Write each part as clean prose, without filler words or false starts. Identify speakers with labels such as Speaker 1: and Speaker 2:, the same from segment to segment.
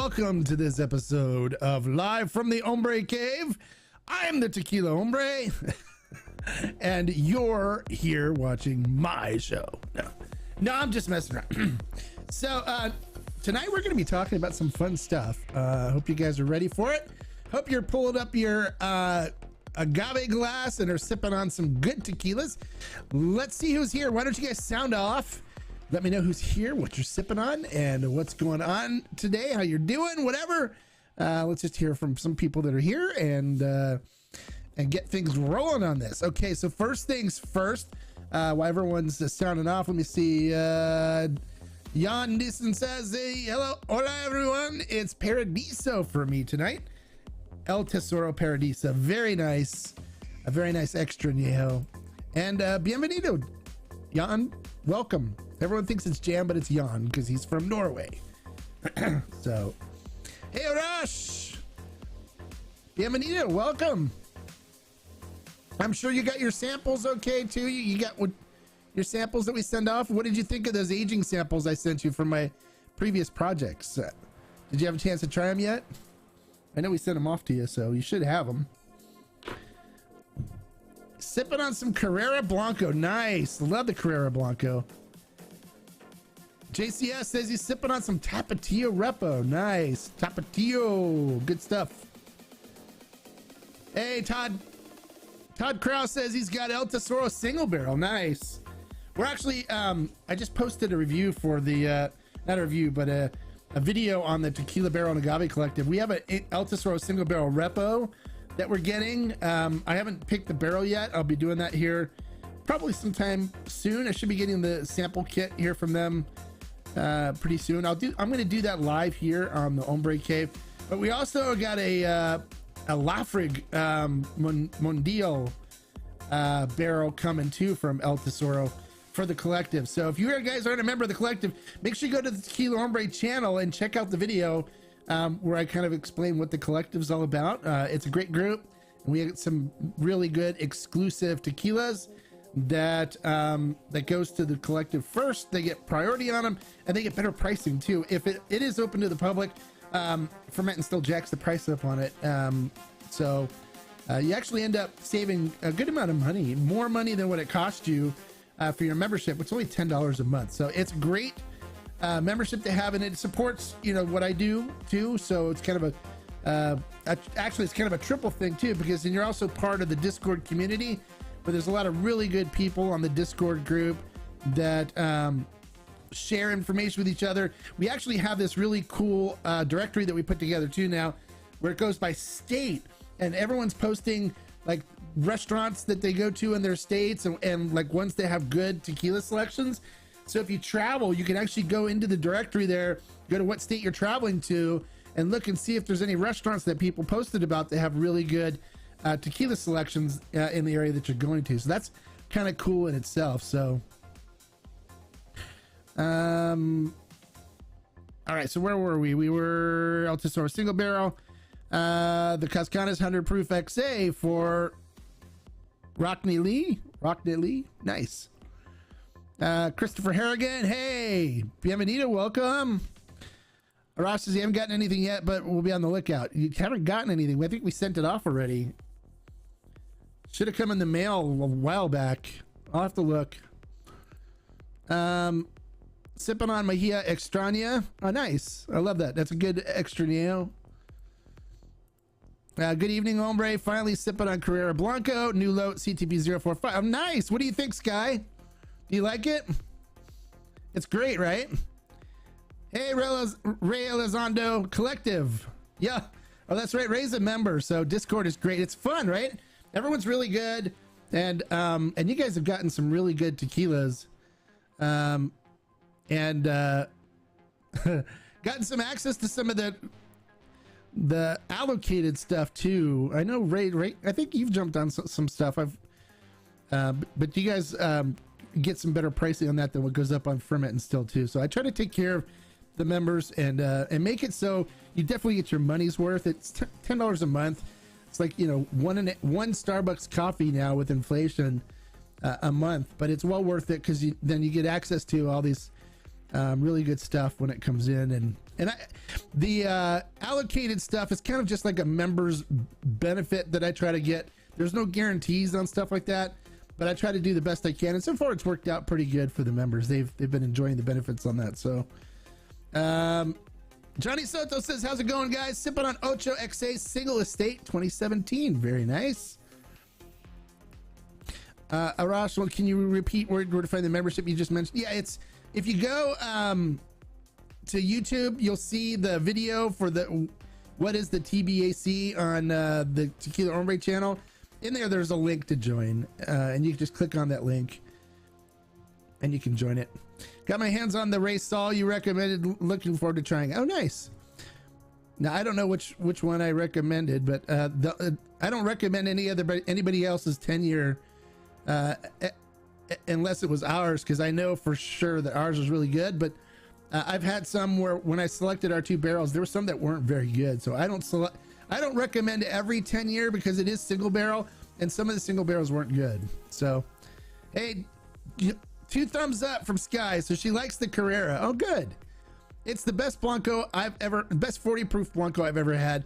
Speaker 1: welcome to this episode of Live from the Hombre Cave. I'm the Tequila Hombre, and you're here watching my show. No, I'm just messing around. So tonight we're going to be talking about some fun stuff. Hope you guys are ready for it. Hope you're pulling up your agave glass and are sipping on some good tequilas. Let's see who's here. Why don't you guys sound off? Let me know who's here, what you're sipping on, and what's going on today, how you're doing, whatever. Let's just hear from some people that are here and get things rolling on this. Okay, so first things first, while everyone's sounding off, let me see. Jan Nissen says, hey, hello, hola everyone. It's Paradiso for me tonight. El Tesoro Paradiso, very nice, a very nice extra Niejo. And bienvenido, Jan, welcome. Everyone thinks it's Jan, but it's Jan because he's from Norway. So, hey Rush, bienvenido, welcome. I'm sure you got your samples okay too. You got your samples that we send off. What did you think of those aging samples I sent you from my previous projects? Did you have a chance to try them yet? I know we sent them off to you, so you should have them. Sipping on some Carrera Blanco. Nice. Love the Carrera Blanco. JCS says he's sipping on some Tapatio Repo. Nice. Tapatio. Good stuff. Hey, Todd Krause says he's got El Tesoro single barrel. Nice. We're actually, I just posted a review for the, not a review, but a video on the Tequila Barrel and Agave Collective. We have an El Tesoro single barrel repo that we're getting. I haven't picked the barrel yet. I'll be doing that here probably sometime soon. I should be getting the sample kit here from them pretty soon. I'm going to do that live here on the Hombre Cave. But we also got a Lafrig Mondial barrel coming too from El Tesoro for the collective. So if you guys aren't a member of the collective, make sure you go to the Tequila Hombre channel and check out the video where I kind of explain what the collective is all about. It's a great group, and we have some really good exclusive tequilas that that goes to the collective first. They get priority on them, and they get better pricing too. If it is open to the public, Ferment and Still jacks the price up on it. So you actually end up saving a good amount of money, more money than what it cost you for your membership. It's only $10 a month, so it's great membership to have, and it supports what I do too. So it's kind of actually it's kind of a triple thing too, because then you're also part of the Discord community, but there's a lot of really good people on the Discord group that share information with each other. We actually have this really cool directory that we put together too now, where it goes by state, and everyone's posting like restaurants that they go to in their states, and like ones that have good tequila selections. So if you travel, you can actually go into the directory there, go to what state you're traveling to, and look and see if there's any restaurants that people posted about that have really good tequila selections in the area that you're going to. So that's kind of cool in itself. So all right, so where were we? We were El Tesoro single barrel, the Cascanas 100 proof XA for Rockney Lee. Nice. Christopher Harrigan, hey, bienvenido, welcome. Arash says you haven't gotten anything yet, but we'll be on the lookout. You haven't gotten anything. I think we sent it off already. Should have come in the mail a while back. I'll have to look. Sipping on Mejia Extraña. Oh, nice. I love that. That's a good extraño. Good evening, Hombre. Finally sipping on Carrera Blanco. New Lote CTP 045. Oh, nice. What do you think, Sky? Do you like it? It's great, right? Hey, Ray Elizondo Collective. Yeah. Oh, that's right. Ray's a member, so Discord is great. It's fun, right? Everyone's really good, and you guys have gotten some really good tequilas, and gotten some access to some of the allocated stuff too. I know Ray. I think you've jumped on some stuff. But you guys get some better pricing on that than what goes up on Ferment and Still too. So I try to take care of the members and make it so you definitely get your money's worth. It's $10 a month. It's like, one Starbucks coffee now with inflation a month, but it's well worth it because then you get access to all these really good stuff when it comes in, and And the allocated stuff is kind of just like a member's benefit that I try to get. There's no guarantees on stuff like that, but I try to do the best I can. And so far it's worked out pretty good for the members. They've been enjoying the benefits on that. So, Johnny Soto says, how's it going, guys? Sipping on Ocho XA Single Estate 2017. Very nice. Arash, can you repeat where to find the membership you just mentioned? Yeah, it's, if you go to YouTube, you'll see the video for the what is the TBAC on the Tequila Hombre channel. In there, there's a link to join, and you can just click on that link and you can join it. Got my hands on the race saw you recommended. Looking forward to trying. Oh, nice. Now I don't know which one I recommended, but I don't recommend anybody else's 10-year unless it was ours, because I know for sure that ours was really good. But I've had some where when I selected our 2 barrels, there were some that weren't very good. So I don't recommend every 10-year because it is single barrel, and some of the single barrels weren't good. So, hey, 2 thumbs up from Sky. So she likes the Carrera. Oh, good. It's the best Blanco best 40 proof Blanco I've ever had.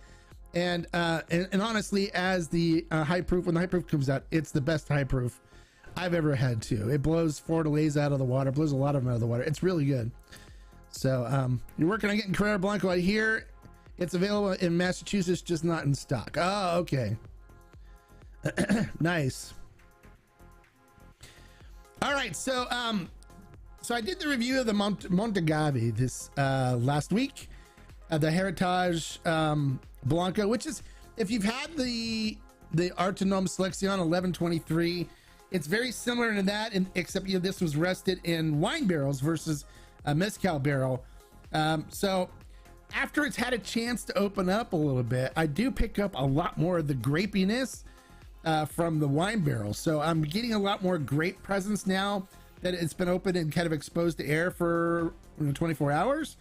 Speaker 1: And honestly, as the high proof, when the high proof comes out, it's the best high proof I've ever had too. It blows Fortaleza out of the water, blows a lot of them out of the water. It's really good. So you're working on getting Carrera Blanco. I hear it's available in Massachusetts, just not in stock. Oh, okay. Nice. All right, so so I did the review of the Hombre Cave this last week, the Heritage Blanco, which is, if you've had the Artenom Selection 1123, it's very similar to that, except this was rested in wine barrels versus a mezcal barrel. So after it's had a chance to open up a little bit, I do pick up a lot more of the grapiness from the wine barrel. So I'm getting a lot more grape presence now that it's been open and kind of exposed to air for 24 hours.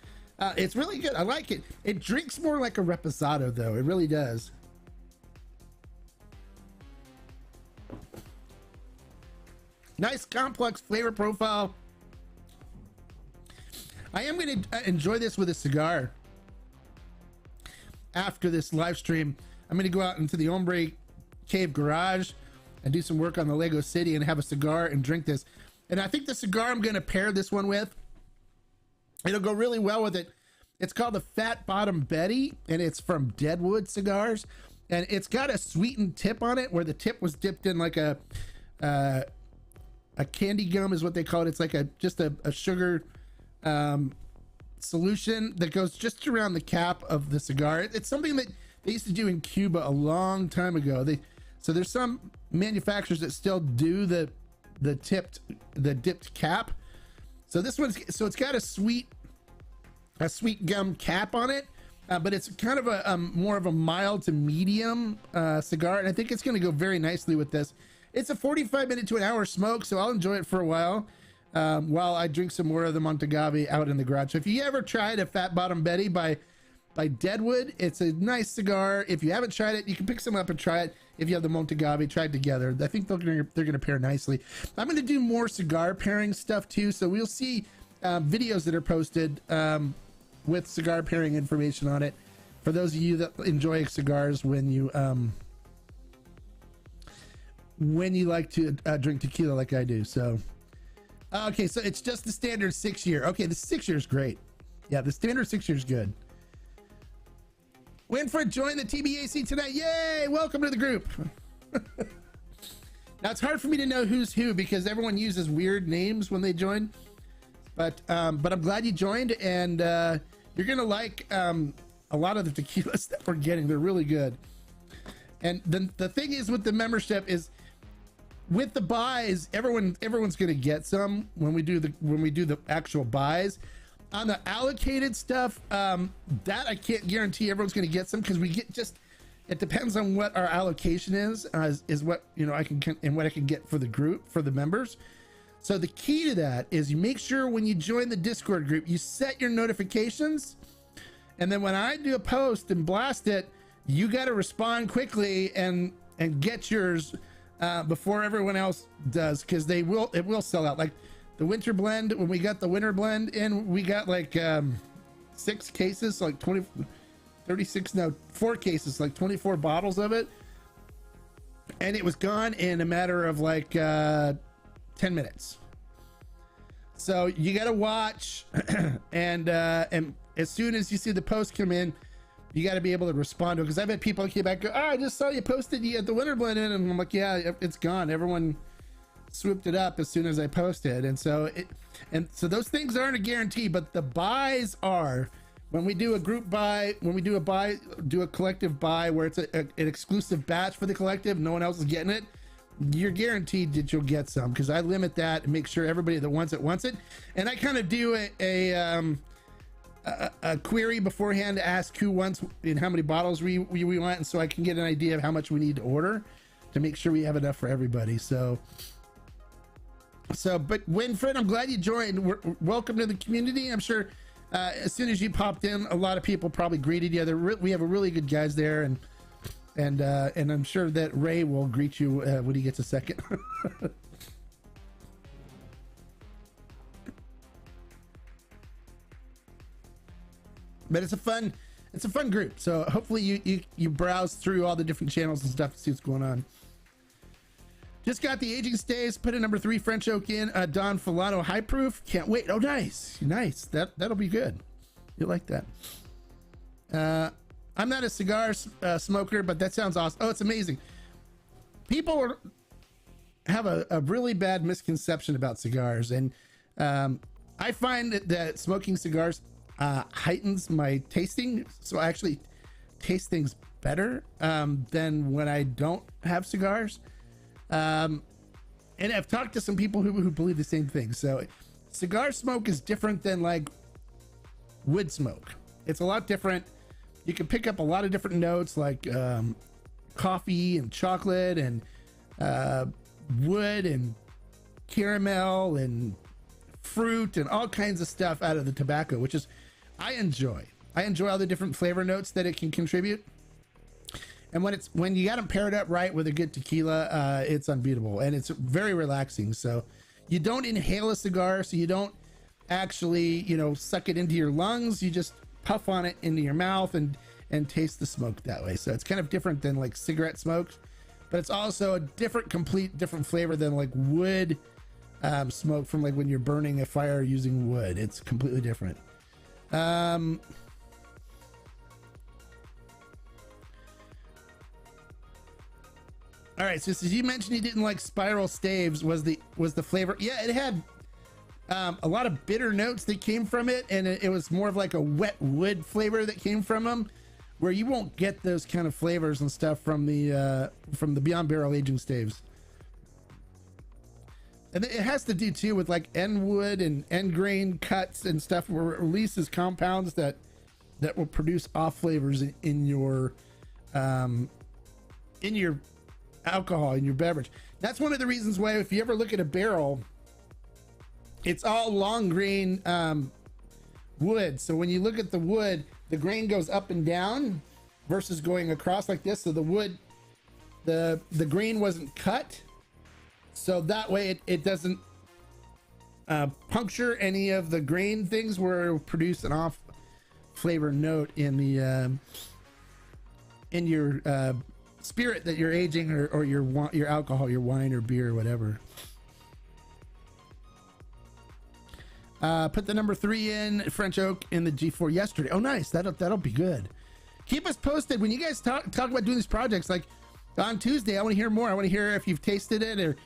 Speaker 1: It's really good. I like it. It drinks more like a reposado though. It really does. Nice complex flavor profile. I am going to enjoy this with a cigar after this live stream. I'm going to go out into the Hombre Cave garage and do some work on the Lego City and have a cigar and drink this. And I think the cigar I'm going to pair this one with, it'll go really well with it. It's called the Fat Bottom Betty, and it's from Deadwood Cigars. And it's got a sweetened tip on it, where the tip was dipped in like a candy gum is what they call it. It's like just a sugar solution that goes just around the cap of the cigar. It's something that they used to do in Cuba a long time ago. So there's some manufacturers that still do the dipped cap. So this one's, so it's got a sweet gum cap on it, but it's kind of a more of a mild to medium cigar, and I think it's going to go very nicely with this. It's a 45-minute to an hour smoke, so I'll enjoy it for a while I drink some more of the Hombre Cave out in the garage. So if you ever tried a Fat Bottom Betty by Deadwood, it's a nice cigar. If you haven't tried it, you can pick some up and try it. If you have the Hombre Cave, try it together. I think they're going to pair nicely. I'm going to do more cigar pairing stuff too, so we'll see videos that are posted with cigar pairing information on it for those of you that enjoy cigars when you like to drink tequila like I do. So okay, so it's just the standard 6-year. Okay, the 6 year is great. Yeah, the standard 6 year is good. Winfred joined the TBAC tonight. Yay! Welcome to the group. Now it's hard for me to know who's who because everyone uses weird names when they join. But I'm glad you joined, and you're gonna like a lot of the tequilas that we're getting. They're really good. And the thing is with the membership is, with the buys, everyone's gonna get some when we do the actual buys. On the allocated stuff, that I can't guarantee everyone's gonna get some, because we get just, it depends on what our allocation is what I can and what I can get for the group, for the members. So the key to that is you make sure when you join the Discord group, you set your notifications, and then when I do a post and blast it, you got to respond quickly and get yours before everyone else does, because it will sell out. Like the winter blend, when we got the winter blend in, we got like cases, like 4 cases, like 24 bottles of it, and it was gone in a matter of like 10 minutes. So you got to watch, and as soon as you see the post come in, you got to be able to respond to it. Because I've had people came back, go, oh, I just saw you posted you at the winter blend in, and I'm like, yeah, it's gone. Everyone swooped it up as soon as I posted, and so those things aren't a guarantee, but the buys are. When we do a group buy, when we do a collective buy where it's an exclusive batch for the collective, no one else is getting it, you're guaranteed that you'll get some, because I limit that and make sure everybody that wants it. And I kind of do a query beforehand to ask who wants and how many bottles we want, and so I can get an idea of how much we need to order to make sure we have enough for everybody. So but Winfred, I'm glad you joined. Welcome to the community. I'm sure as soon as you popped in, a lot of people probably greeted you. We have a really good guys there, and I'm sure that Ray will greet you when he gets a second. But it's a fun group. So hopefully you browse through all the different channels and stuff to see what's going on. Just got the aging stays, put a number 3 French oak in, Don Filano high proof. Can't wait. Oh, nice. That'll be good. You'll like that. I'm not a cigar smoker, but that sounds awesome. Oh, it's amazing. People have a really bad misconception about cigars, and I find that smoking cigars heightens my tasting, so I actually taste things better than when I don't have cigars. And I've talked to some people who believe the same thing. So cigar smoke is different than like wood smoke. It's a lot different. You can pick up a lot of different notes like coffee and chocolate and wood and caramel and fruit and all kinds of stuff out of the tobacco, which is I enjoy all the different flavor notes that it can contribute. And when you got them paired up right with a good tequila, it's unbeatable, and it's very relaxing. So you don't inhale a cigar, so you don't actually, suck it into your lungs. You just puff on it into your mouth and taste the smoke that way. So it's kind of different than like cigarette smokes, but it's also a complete different flavor than like wood smoke from like when you're burning a fire using wood. It's completely different. All right, so you mentioned you didn't like spiral staves. Was the flavor? Yeah, it had a lot of bitter notes that came from it, and it was more of like a wet wood flavor that came from them, where you won't get those kind of flavors and stuff from the Beyond Barrel aging staves. And it has to do too with like end wood and end grain cuts and stuff, where it releases compounds that will produce off flavors in your alcohol in your beverage. That's one of the reasons why if you ever look at a barrel, it's all long grain wood. So when you look at the wood, the grain goes up and down versus going across like this. So the wood, the grain wasn't cut, so that way it doesn't puncture any of the grain things where it will produce an off flavor note in the in your spirit that you're aging, or your alcohol, your wine or beer or whatever. Put the number 3 in French oak in the G4 yesterday. Oh, nice. That'll be good. Keep us posted when you guys talk about doing these projects. Like on Tuesday, I want to hear more. I want to hear if you've tasted it or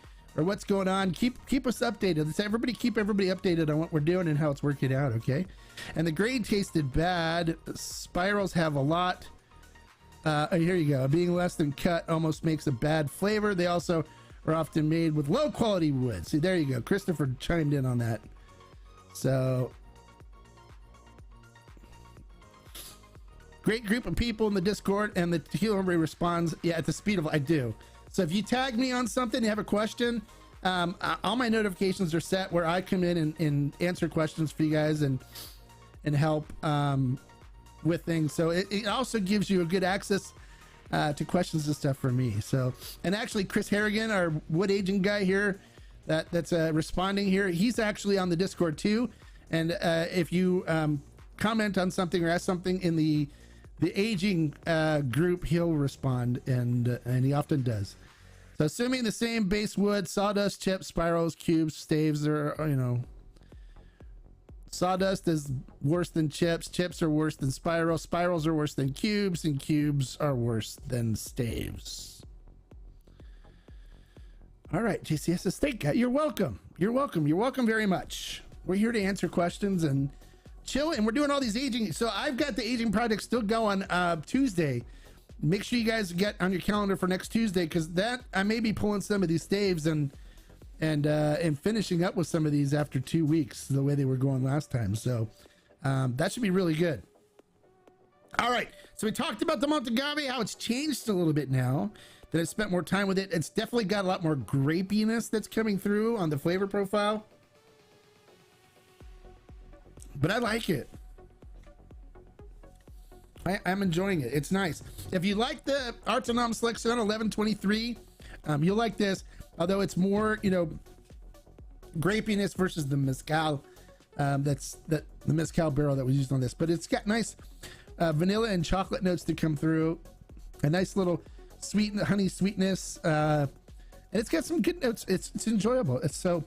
Speaker 1: what's going on. Keep us updated. Let's keep everybody updated on what we're doing and how it's working out. Okay. And the grain tasted bad. Spirals have a lot. Here you go. Being less than cut almost makes a bad flavor. They also are often made with low quality wood. See, there you go. Christopher chimed in on that. So great group of people in the Discord, and the Tequila Hombre responds at the speed of I do. So if you tag me on something, you have a question, all my notifications are set where I come in and answer questions for you guys and help with things. So it also gives you a good access to questions and stuff for me. So, and actually Chris Harrigan, our wood aging guy here, that's responding here, he's actually on the Discord too. And if you comment on something or ask something in the aging group, he'll respond, and he often does. So assuming the same base wood, sawdust, chips, spirals, cubes, staves are, you know, sawdust is worse than chips, chips are worse than spirals, spirals are worse than cubes, and cubes are worse than staves. All right, JCS says, thank God. You're welcome. You're welcome. You're welcome very much. We're here to answer questions and chill, and we're doing all these aging. So I've got the aging project still going Tuesday. Make sure you guys get on your calendar for next Tuesday, because that I may be pulling some of these staves and finishing up with some of these after 2 weeks, the way they were going last time. So that should be really good. All right, so we talked about the Hombre Cave, how it's changed a little bit now that I spent more time with it. It's definitely got a lot more grapiness that's coming through on the flavor profile, but I like it. I'm enjoying it. It's nice. If you like the Artisanal Selection 1123, you'll like this, although it's more, you know, grapiness versus the mezcal. The mezcal barrel that was used on this, but it's got nice vanilla and chocolate notes to come through, a nice little sweet honey sweetness, and it's got some good notes. It's enjoyable. It's so,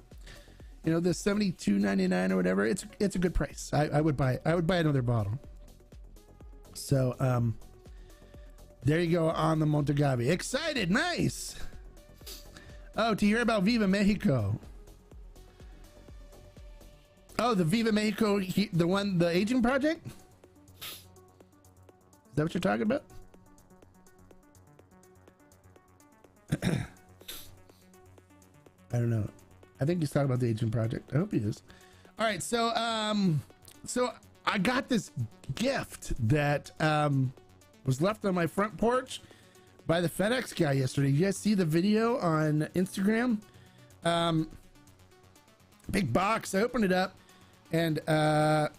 Speaker 1: you know, the $72.99 or whatever, it's a good price. I would buy another bottle. So there you go on the Hombre Cave. Excited, nice. Oh, to hear about Viva Mexico. Oh, the Viva Mexico, the aging project. Is that what you're talking about? I don't know. I think he's talking about the aging project. I hope he is. All right, so I got this gift that was left on my front porch by the FedEx guy yesterday. You guys see the video on Instagram? Big box. I opened it up, and the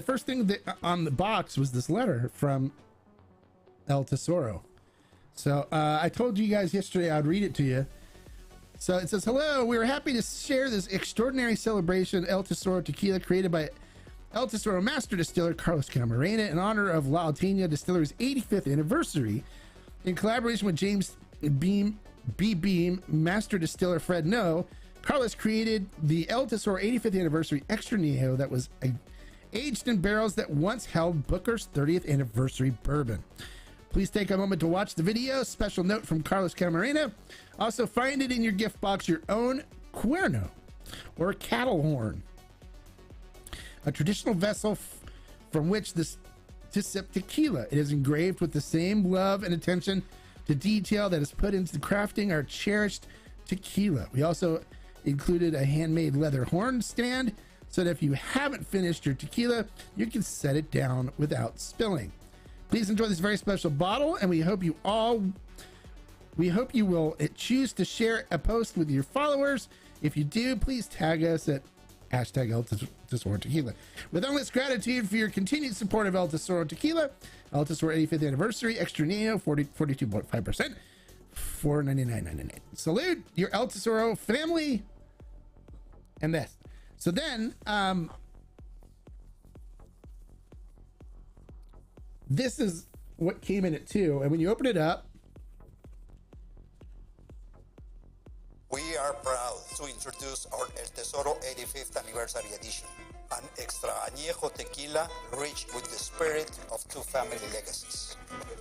Speaker 1: first thing that on the box was this letter from El Tesoro. So I told you guys yesterday I'd read it to you. So it says, hello, we are happy to share this extraordinary celebration El Tesoro tequila created by El Tesoro Master Distiller Carlos Camarena in honor of La Alteña Distillery's 85th anniversary. In collaboration with James Beam, Master Distiller Fred No, Carlos created the El Tesoro 85th anniversary Extra Añejo that was aged in barrels that once held Booker's 30th anniversary bourbon. Please take a moment to watch the video. Special note from Carlos Camarena. Also find it in your gift box, your own cuerno or cattle horn, a traditional vessel from which to sip tequila. It is engraved with the same love and attention to detail that is put into crafting our cherished tequila. We also included a handmade leather horn stand so that if you haven't finished your tequila, you can set it down without spilling. Please enjoy this very special bottle, and we hope you will choose to share a post with your followers. If you do, please tag us at hashtag El Tesoro Tequila. With endless gratitude for your continued support of El Tesoro Tequila, El Tesoro 85th anniversary, Extra Neo, 42.5%, $4.99.99. Salute your El Tesoro family. And this. So then, this is what came in it too. And when you open it up,
Speaker 2: we are proud to introduce our El Tesoro 85th Anniversary Edition, an extra añejo tequila rich with the spirit of two family legacies.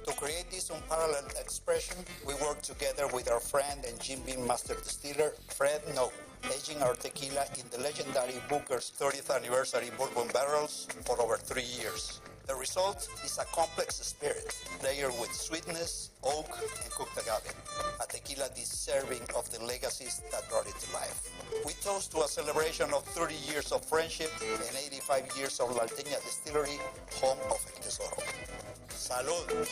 Speaker 2: To create this unparalleled expression, we worked together with our friend and Jim Beam Master Distiller, Fred No, aging our tequila in the legendary Booker's 30th Anniversary bourbon barrels for over 3 years. The result is a complex spirit, layered with sweetness, oak, and cooked agave. A tequila deserving of the legacies that brought it to life. We toast to a celebration of 30 years of friendship and 85 years of La Alteña Distillery, home of El Tesoro. Salud.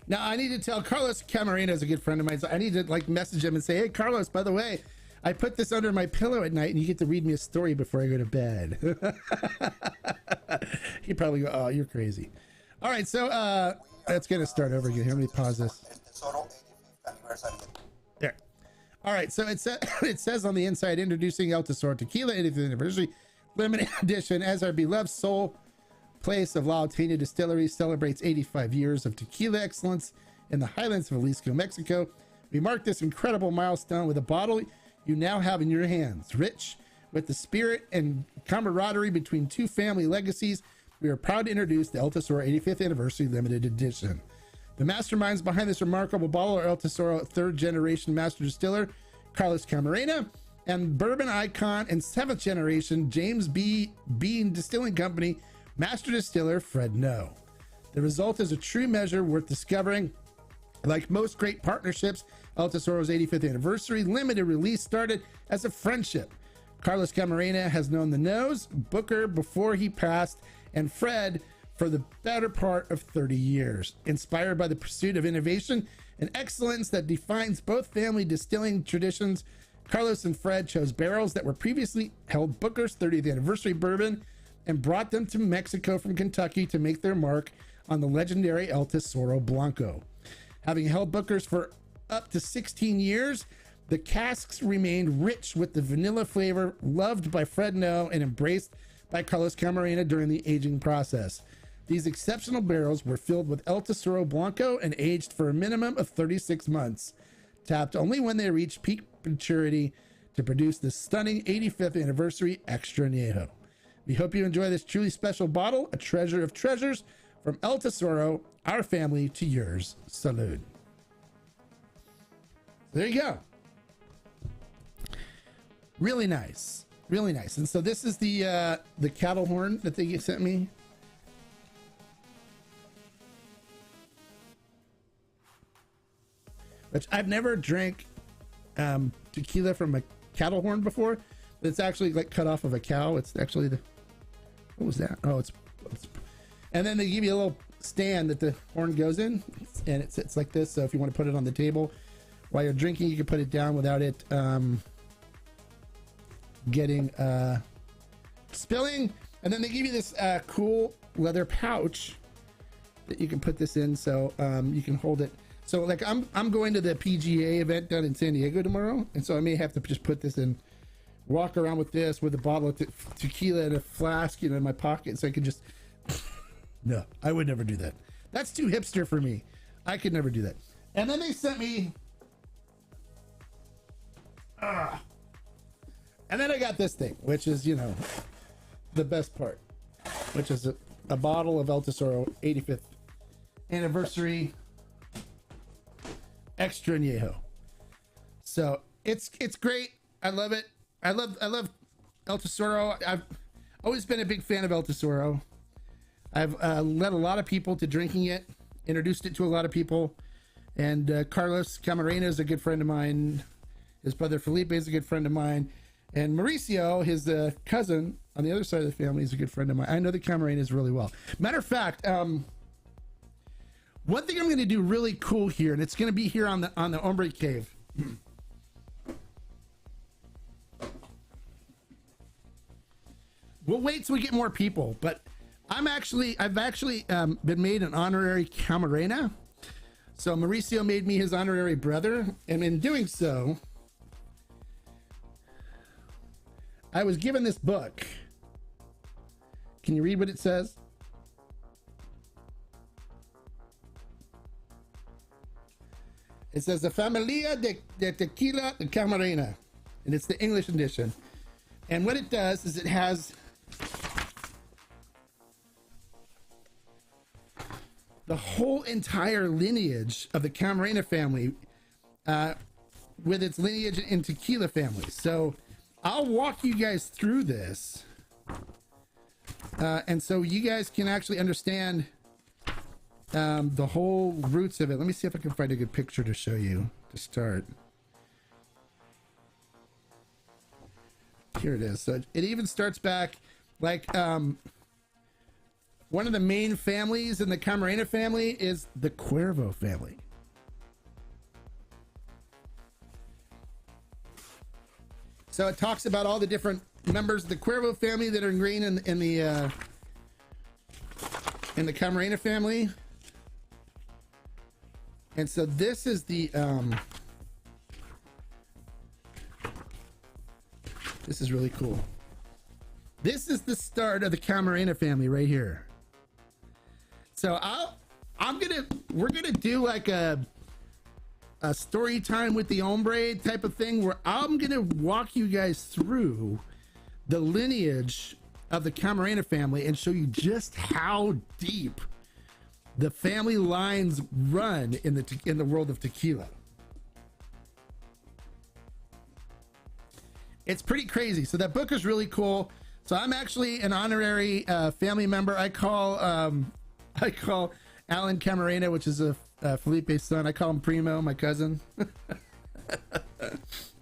Speaker 1: Now I need to tell Carlos Camarena is a good friend of mine. So I need to message him and say, hey Carlos, by the way, I put this under my pillow at night and you get to read me a story before I go to bed. He'd probably go, oh, you're crazy. All right, so let's get it start over again. Here, let me pause this. There. All right, so it says on the inside, introducing El Tesoro Tequila 85th Anniversary Limited Edition. As our beloved soul place of La Alteña Distillery celebrates 85 years of tequila excellence in the highlands of Jalisco, Mexico, we mark this incredible milestone with a bottle you now have in your hands. Rich with the spirit and camaraderie between two family legacies, we are proud to introduce the El Tesoro 85th Anniversary Limited Edition. The masterminds behind this remarkable bottle are El Tesoro third generation master distiller Carlos Camarena and bourbon icon and seventh generation James B. Bean Distilling Company master distiller Fred No. The result is a true measure worth discovering. Like most great partnerships, El Tesoro's 85th Anniversary limited release started as a friendship. Carlos Camarena has known the nose, Booker before he passed, and Fred for the better part of 30 years. Inspired by the pursuit of innovation and excellence that defines both family distilling traditions, Carlos and Fred chose barrels that were previously held Booker's 30th anniversary bourbon and brought them to Mexico from Kentucky to make their mark on the legendary El Tesoro Blanco. Having held Booker's for up to 16 years, the casks remained rich with the vanilla flavor loved by Fred No and embraced by Carlos Camarena during the aging process. These exceptional barrels were filled with El Tesoro Blanco and aged for a minimum of 36 months, tapped only when they reach peak maturity to produce this stunning 85th anniversary Extra Añejo. We hope you enjoy this truly special bottle, a treasure of treasures, from El Tesoro, our family to yours. Salud. There you go. Really nice, really nice. And so this is the cattle horn that they sent me. Which I've never drank tequila from a cattle horn before. But it's actually like cut off of a cow. It's actually the, what was that? Oh, it's and then they give you a little stand that the horn goes in, and it sits like this. So if you want to put it on the table while you're drinking, you can put it down without it getting spilling. And then they give you this cool leather pouch that you can put this in, so you can hold it. So like I'm going to the PGA event down in San Diego tomorrow, and so I may have to just put this in, walk around with this with a bottle of tequila and a flask, you know, in my pocket, so I can just no, I would never do that. That's too hipster for me. I could never do that. And then they sent me and then I got this thing, which is, you know, the best part, which is a bottle of El Tesoro 85th anniversary Extra Añejo. So it's great. I love it. I love El Tesoro. I've always been a big fan of El Tesoro. I've led a lot of people to drinking it, introduced it to a lot of people, and Carlos Camarena is a good friend of mine. His brother Felipe is a good friend of mine, and Mauricio, his cousin on the other side of the family, is a good friend of mine. I know the Camarenas really well. Matter of fact, one thing I'm going to do really cool here, and it's going to be here on the Hombre Cave. We'll wait till we get more people, but I've actually been made an honorary Camarena. So Mauricio made me his honorary brother, and in doing so, I was given this book. Can you read what it says? It says the Familia de Tequila Camarena, and it's the English edition. And what it does is it has the whole entire lineage of the Camarena family with its lineage in tequila families. So I'll walk you guys through this. And so you guys can actually understand the whole roots of it. Let me see if I can find a good picture to show you to start. Here it is. So it even starts back like one of the main families in the Camarena family is the Cuervo family. So it talks about all the different members of the Cuervo family that are ingrained in the Camarena family. And so this is the This is really cool. This is the start of the Camarena family right here. So we're gonna do like a story time with the Hombre type of thing, where I'm gonna walk you guys through the lineage of the Camarena family and show you just how deep the family lines run in the world of tequila. It's pretty crazy. So that book is really cool. So I'm actually an honorary family member. I call Alan Camarena, which is Felipe's son. I call him Primo, my cousin.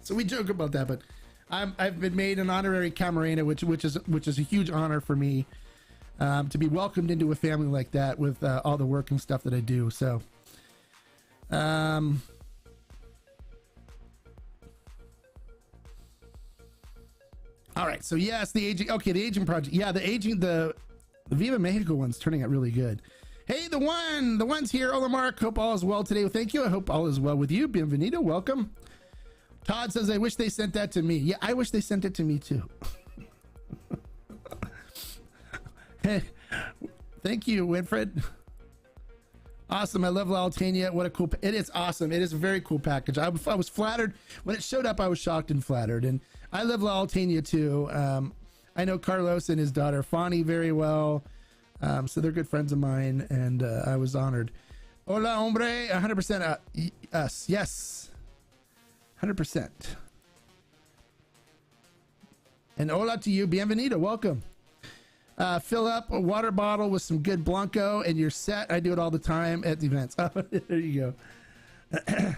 Speaker 1: So we joke about that, but I've been made an honorary Camarena, which is a huge honor for me, to be welcomed into a family like that with all the work and stuff that I do. So, all right. So yes, the aging project. Yeah, the Viva Mexico one's turning out really good. Hey, the one's here. Hola, Mark. Hope all is well today. Well, thank you. I hope all is well with you. Bienvenido. Welcome. Todd says, I wish they sent that to me. Yeah, I wish they sent it to me too. Hey, thank you, Winfred. Awesome. I love La Alteña. What a cool, it is awesome. It is a very cool package. I was flattered when it showed up. I was shocked and flattered. And I love La Alteña too. I know Carlos and his daughter Fanny very well. So they're good friends of mine, and I was honored. Hola, hombre. 100% us. Yes. 100%. And hola to you. Bienvenido. Welcome. Fill up a water bottle with some good Blanco and you're set. I do it all the time at the events. Oh, there you go.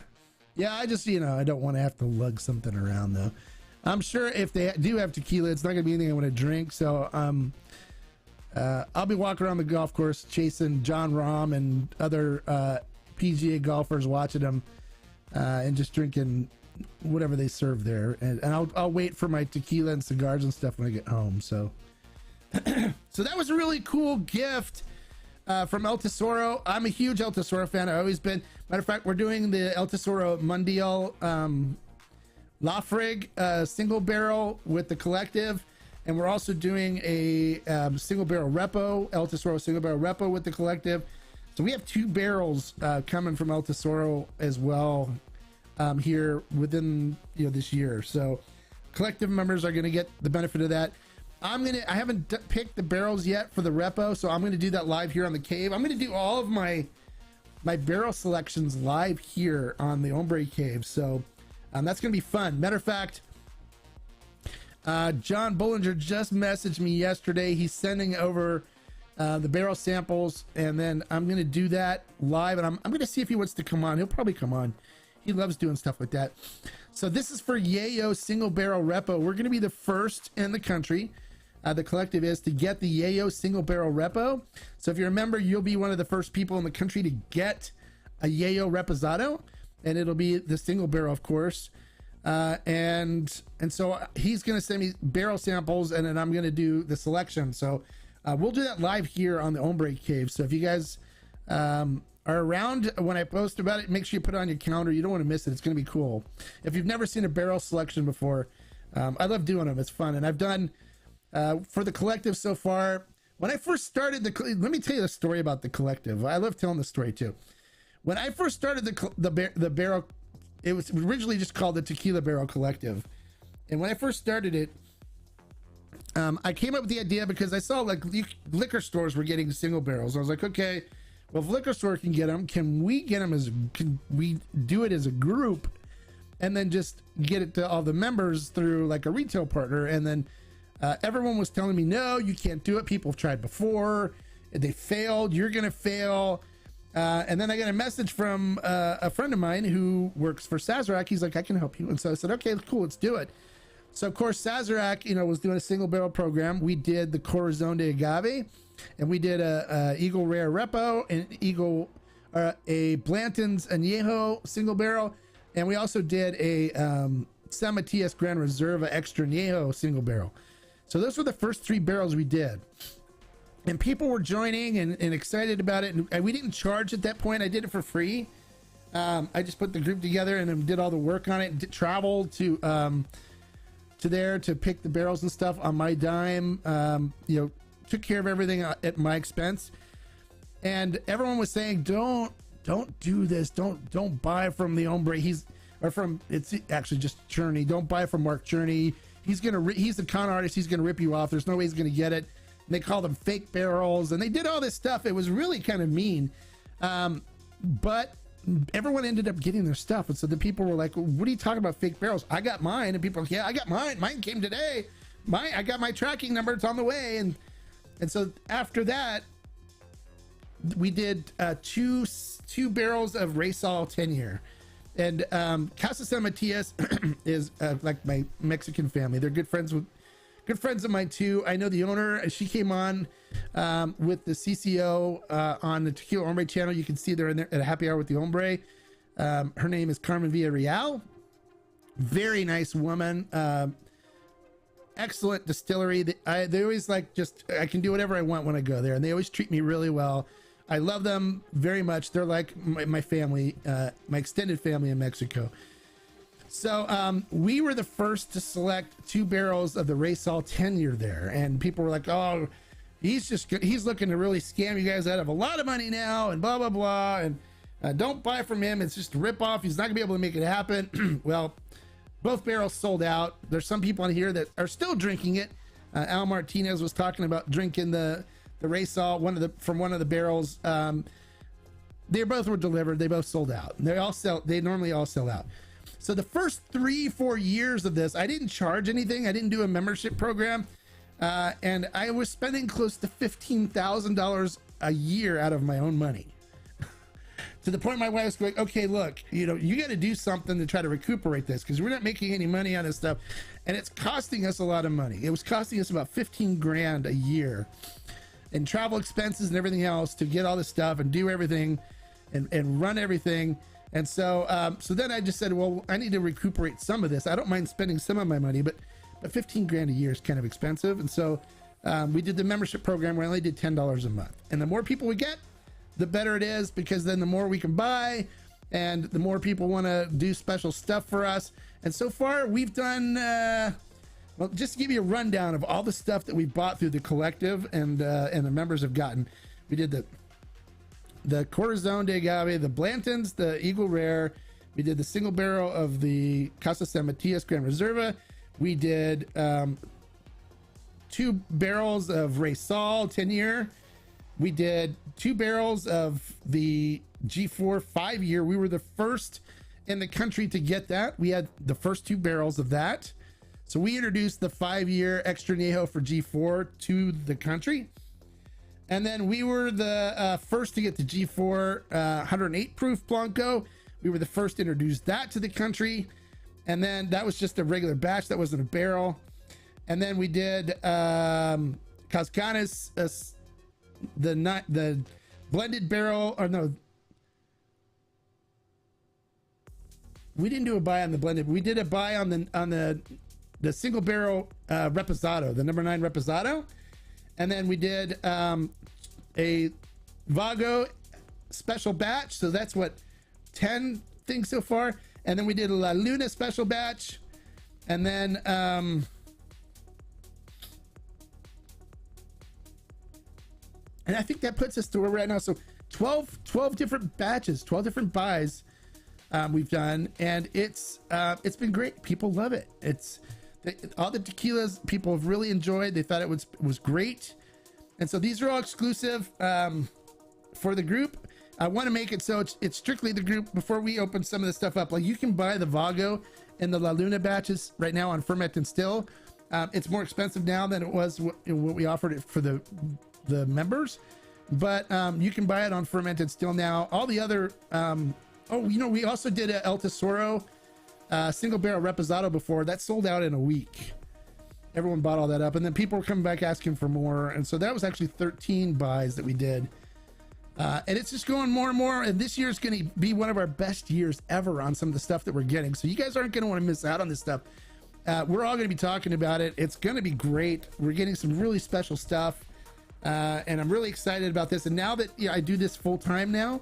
Speaker 1: Yeah, I just, I don't want to have to lug something around though. I'm sure if they do have tequila, it's not gonna be anything I want to drink. So I'll be walking around the golf course chasing John Rahm and other PGA golfers, watching them and just drinking whatever they serve there. And I'll wait for my tequila and cigars and stuff when I get home. So so that was a really cool gift from El Tesoro. I'm a huge El Tesoro fan. I've always been. Matter of fact, we're doing the El Tesoro Mundial Lafrig single barrel with the collective, and we're also doing a single barrel repo, El Tesoro single barrel repo with the collective. So we have 2 barrels coming from El Tesoro as well here within this year. So collective members are going to get the benefit of that. I haven't picked the barrels yet for the repo, so I'm going to do that live here on the cave. I'm going to do all of my barrel selections live here on the Hombre Cave. So that's going to be fun. Matter of fact, John Bullinger just messaged me yesterday. He's sending over the barrel samples, and then I'm going to do that live, and I'm going to see if he wants to come on. He'll probably come on. He loves doing stuff like that. So this is for Yayo single barrel repo. We're going to be the first in the country. The collective is to get the Yayo single barrel repo. So if you remember, you'll be one of the first people in the country to get a Yayo reposado, and it'll be the single barrel, of course. And so he's going to send me barrel samples, and then I'm going to do the selection. So we'll do that live here on the Hombre Cave. So if you guys are around when I post about it, make sure you put it on your calendar. You don't want to miss it. It's going to be cool. If you've never seen a barrel selection before, I love doing them. It's fun. And I've done for the collective so far. When I first started let me tell you the story about the collective. I love telling the story too. When I first started the barrel, it was originally just called the Tequila Barrel Collective. And when I first started it, I came up with the idea because I saw like liquor stores were getting single barrels. I was like, okay, well, if liquor store can get them, can we do it as a group and then just get it to all the members through like a retail partner? And then everyone was telling me, no, you can't do it. People have tried before. They failed. You're going to fail. And then I got a message from a friend of mine who works for Sazerac. He's like, I can help you. And so I said, okay, cool, let's do it. So of course, Sazerac, was doing a single barrel program. We did the Corazon de Agave, and we did a Eagle Rare Repo, and a Blanton's Añejo single barrel. And we also did a San Matias Gran Reserva Extra Añejo single barrel. So those were the first 3 barrels we did. And people were joining and excited about it. And we didn't charge at that point. I did it for free. I just put the group together and did all the work on it. Traveled to to there to pick the barrels and stuff on my dime. You know, took care of everything at my expense. And everyone was saying, don't do this. Don't buy from the Hombre. It's actually just Cherney. Don't buy from Mark Cherney. He's a con artist. He's gonna rip you off. There's no way he's gonna get it. And they call them fake barrels, and they did all this stuff. It was really kind of mean. But everyone ended up getting their stuff. And so the people were like, what are you talking about, fake barrels? I got mine. And people are like, yeah, I got mine. Mine came today. I got my tracking number. It's on the way. And so after that, we did two barrels of Raysol 10-year. And Casa San Matias is like my Mexican family. They're good friends of mine too. I know the owner. She came on with the CCO on the Tequila Hombre channel. You can see they're in there at a happy hour with the Hombre. Her name is Carmen Villarreal. Very nice woman. Excellent distillery. They always like, just, I can do whatever I want when I go there, and they always treat me really well. I love them very much. They're like my family, my extended family in Mexico. So we were the first to select 2 barrels of the Raysol 10-year there, and people were like, oh, he's looking to really scam you guys out of a lot of money now, and blah blah blah, and don't buy from him. It's just a rip off. He's not gonna be able to make it happen. Well, both barrels sold out. There's some people on here that are still drinking it. Al Martinez was talking about drinking the Raysol, from one of the barrels. They both were delivered. They both sold out. They normally all sell out. So the first 3-4 years of this, I didn't charge anything. I didn't do a membership program. And I was spending close to $15,000 a year out of my own money. To the point my wife was going, okay, look, you got to do something to try to recuperate this, because we're not making any money on this stuff. And it's costing us a lot of money. It was costing us about 15 grand a year in travel expenses and everything else to get all this stuff and do everything and run everything. And so then I just said, well, I need to recuperate some of this. I don't mind spending some of my money, but 15 grand a year is kind of expensive. And so we did the membership program where I only did $10 a month. And the more people we get, the better it is, because then the more we can buy and the more people want to do special stuff for us. And so far we've done, well, just to give you a rundown of all the stuff that we bought through the collective and the members have gotten. We did the Corazon de Agave, the Blantons, the Eagle Rare. We did the single barrel of the Casa San Matias Gran Reserva. We did 2 barrels of Raysol 10-year. We did 2 barrels of the G4 5-year. We were the first in the country to get that. We had the first 2 barrels of that. So we introduced the 5-year Extra Añejo for G4 to the country. And then we were the first to get the G4 108 proof Blanco. We were the first to introduce that to the country. And then that was just a regular batch. That wasn't a barrel. And then we did Cascanes, the blended barrel, or no, we didn't do a buy on the blended. We did a buy on the single barrel Reposado, the number 9 Reposado. And then we did a Vago special batch. So that's what, 10 things so far. And then we did a La Luna special batch. And then and I think that puts us to where we're at now. So 12 different batches, 12 different buys we've done, and it's been great. People love it. All the tequilas people have really enjoyed. They thought it was great. And so these are all exclusive for the group. I want to make it so it's strictly the group before we open some of the stuff up. Like, you can buy the Vago and the La Luna batches right now on Ferment and Still. It's more expensive now than it was what we offered it for the members, but you can buy it on Ferment and Still now. All the other we also did a El Tesoro single barrel Reposado before. That sold out in a week. Everyone bought all that up, and then people were coming back asking for more, and so that was actually 13 buys that we did. And it's just going more and more, and this year is going to be one of our best years ever on some of the stuff that we're getting. So you guys aren't going to want to miss out on this stuff. We're all going to be talking about it. It's going to be great. We're getting some really special stuff, and I'm really excited about this. And now that I do this full time now,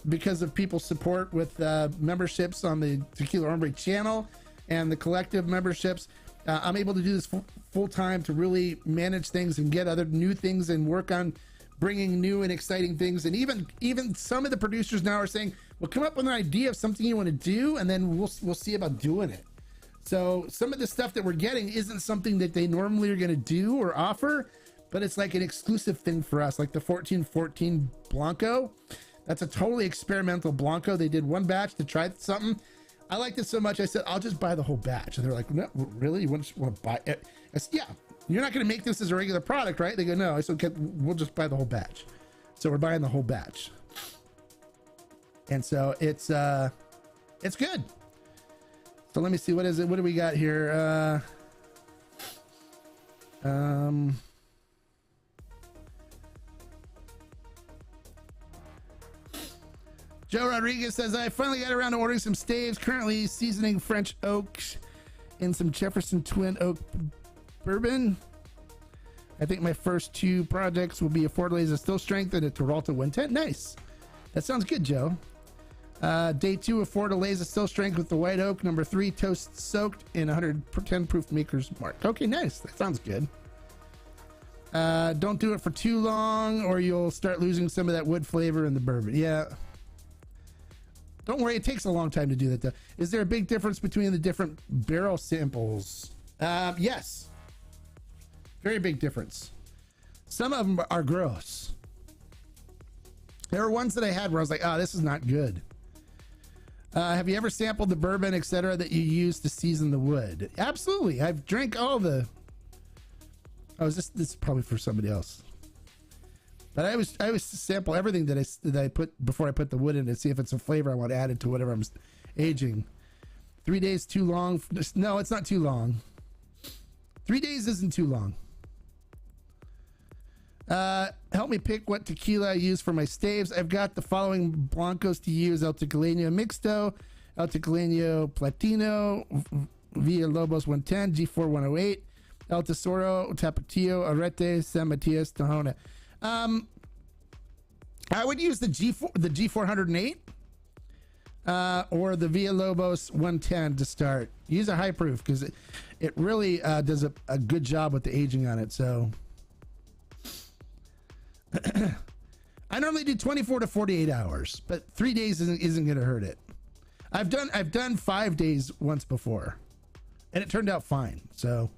Speaker 1: because of people's support with memberships on the Tequila Hombre channel and the collective memberships, I'm able to do this full time to really manage things and get other new things and work on bringing new and exciting things. And even some of the producers now are saying, well, come up with an idea of something you want to do, and then we'll see about doing it. So some of the stuff that we're getting isn't something that they normally are going to do or offer, but it's like an exclusive thing for us, like the 1414 Blanco. That's a totally experimental Blanco. They did one batch to try something. I liked it so much, I said, I'll just buy the whole batch. And they're like, no, really? You want to buy it? I said, yeah, you're not going to make this as a regular product, right? They go, no. I said, okay, we'll just buy the whole batch. So we're buying the whole batch. And so it's good. So let me see, what is it? What do we got here? Joe Rodriguez says, I finally got around to ordering some staves, currently seasoning French oak in some Jefferson Twin Oak bourbon. I think my first two projects will be a Ford Laser Still Strength and a Peralta 110. Nice. That sounds good, Joe. Day 2 of Ford Laser Still Strength with the white oak. Number 3, toast soaked in 110 proof Maker's Mark. Okay, nice. That sounds good. Don't do it for too long or you'll start losing some of that wood flavor in the bourbon. Yeah. Don't worry, it takes a long time to do that though. Is there a big difference between the different barrel samples? Yes. Very big difference. Some of them are gross. There were ones that I had where I was like, oh, this is not good. Have you ever sampled the bourbon, etc., that you use to season the wood? Absolutely. I've drank all the... Oh, this is probably for somebody else. But I always sample everything that I put before I put the wood in to see if it's a flavor I want added to whatever I'm aging. 3 days too long? No, it's not too long. 3 days isn't too long. Help me pick what tequila I use for my staves. I've got the following blancos to use: El Tequilano Mixto, El Tequilano Platino, Villalobos 110, G4 108, El Tesoro, Tapatio, Arete, San Matias, Tahona. I would use the G408 or the Villalobos 110 to start. Use a high proof because it really does a good job with the aging on it. So I normally do 24 to 48 hours, but 3 days isn't going to hurt it. I've done 5 days once before, and it turned out fine. So.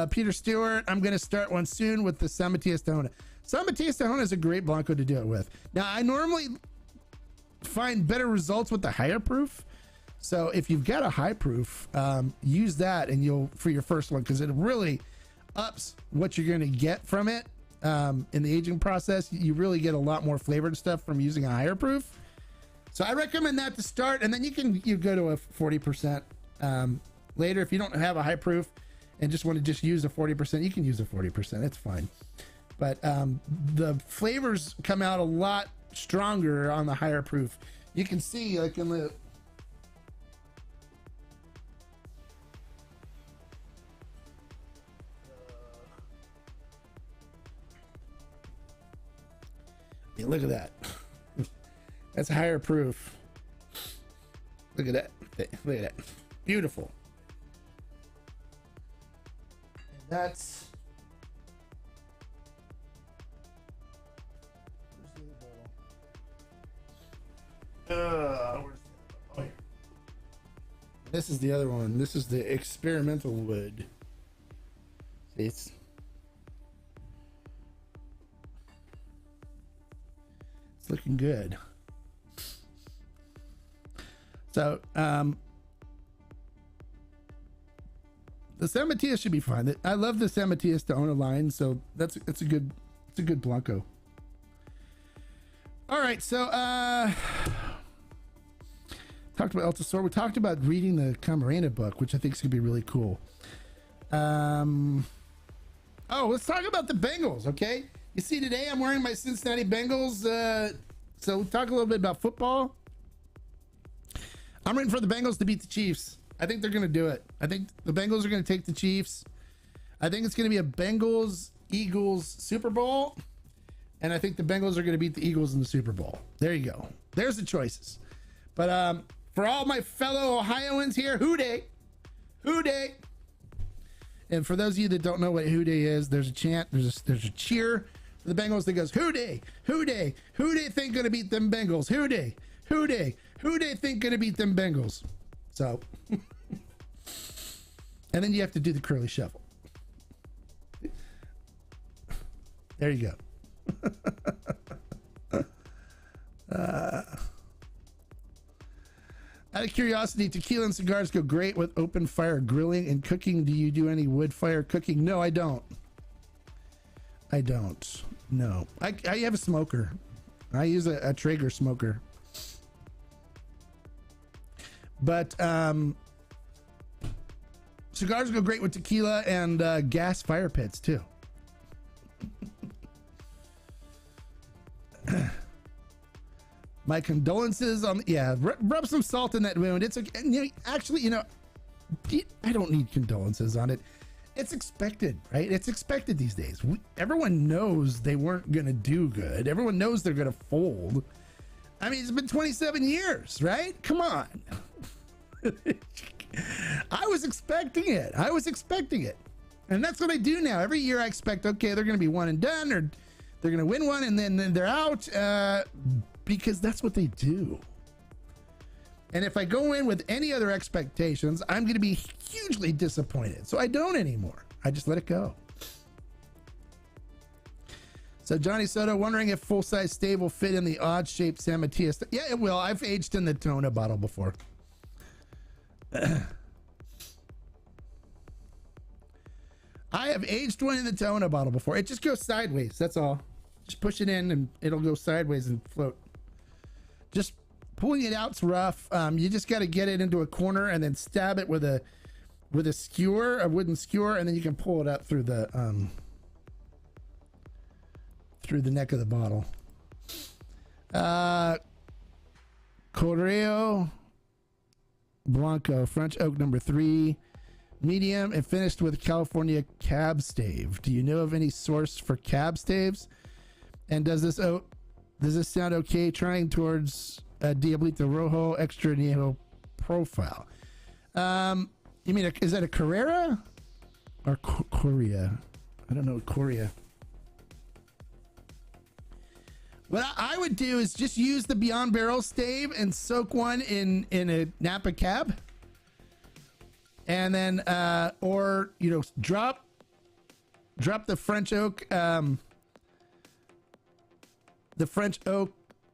Speaker 1: Peter Stewart, I'm going to start one soon with the San Matias Tahona. San Matias Tahona is a great Blanco to do it with. Now, I normally find better results with the higher proof. So if you've got a high proof, use that and for your first one, because it really ups what you're going to get from it in the aging process. You really get a lot more flavored stuff from using a higher proof. So I recommend that to start, and then you go to a 40% later. If you don't have a high proof and just want to just use a 40%, you can use a 40%. It's fine. But the flavors come out a lot stronger on the higher proof. You can see, like in the... Yeah, look at that. That's higher proof. Look at that. Look at that. Beautiful. That's this is the other one. This is the experimental wood. See, it's looking good. So the San Matias should be fine. I love the San Matias Tahona line, so it's a good Blanco. All right, so talked about El Tesoro. We talked about reading the Camarena book, which I think is gonna be really cool. Oh, let's talk about the Bengals, okay? You see, today I'm wearing my Cincinnati Bengals. So we'll talk a little bit about football. I'm rooting for the Bengals to beat the Chiefs. I think they're going to do it. I think the Bengals are going to take the Chiefs. I think it's going to be a Bengals-Eagles Super Bowl. And I think the Bengals are going to beat the Eagles in the Super Bowl. There you go. There's the choices. But for all my fellow Ohioans here, Hoo-day. Who Day. And for those of you that don't know what Who Day is, there's a chant, there's a cheer for the Bengals that goes, Who Day, Who Day, who they think gonna beat them Bengals? Who Day, Who Day, who they think gonna beat them Bengals? So, and then you have to do the curly shuffle. There you go. Out of curiosity, tequila and cigars go great with open fire grilling and cooking. Do you do any wood fire cooking? No, I don't. I don't. No. I have a smoker. I use a Traeger smoker. But cigars go great with tequila and gas fire pits too. My condolences on, yeah, rub some salt in that wound. It's okay. You know, actually, you know, I don't need condolences on it. It's expected, right? It's expected these days. Everyone knows they weren't going to do good. Everyone knows they're going to fold. I mean, it's been 27 years, right? Come on. I was expecting it. I was expecting it. And that's what I do now. Every year I expect, okay, they're going to be one and done, or they're going to win one and then they're out. Because that's what they do. And if I go in with any other expectations, I'm going to be hugely disappointed. So I don't anymore. I just let it go. So Johnny Soto wondering if full-size stave will fit in the odd-shaped San Matias. Yeah, it will. I've aged in the Tona bottle before. I have aged one in the Tona bottle before. It just goes sideways. That's all. Just push it in and it'll go sideways and float. Just pulling it out's rough. You just got to get it into a corner and then stab it with a skewer, a wooden skewer, and then you can pull it up through the neck of the bottle. Correo Blanco, French oak number 3, medium, and finished with California cab stave. Do you know of any source for cab staves? And does this sound okay trying towards Diablito Rojo Extra Niejo profile? You mean, is that a Carrera or Korea? I don't know, Korea. What I would do is just use the Beyond Barrel stave and soak one in a Napa cab. And then, or, you know, drop the French oak,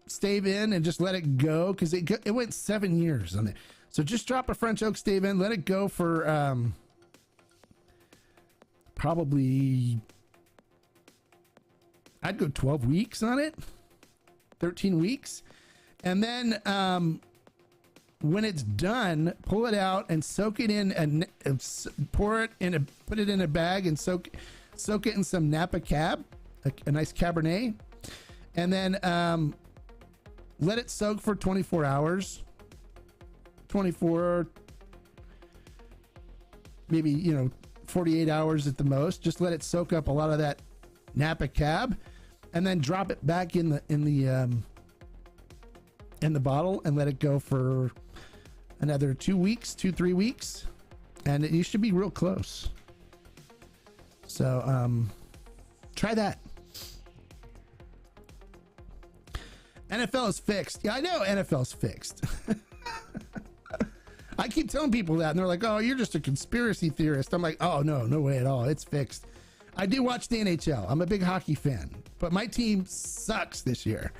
Speaker 1: stave in and just let it go, because it went 7 years on it. So just drop a French oak stave in, let it go for probably, I'd go 12 weeks on it, 13 weeks. And then when it's done, pull it out and soak it in and put it in a bag and soak it in some Napa cab, a nice Cabernet. And then let it soak for 24 hours. 24, maybe, you know, 48 hours at the most. Just let it soak up a lot of that Napa cab, and then drop it back in the bottle and let it go for another 3 weeks, and you should be real close. So try that. NFL is fixed. Yeah, I know NFL's fixed. I keep telling people that, and they're like, oh, you're just a conspiracy theorist. I'm like, oh, no way at all. It's fixed. I do watch the NHL. I'm a big hockey fan, but my team sucks this year.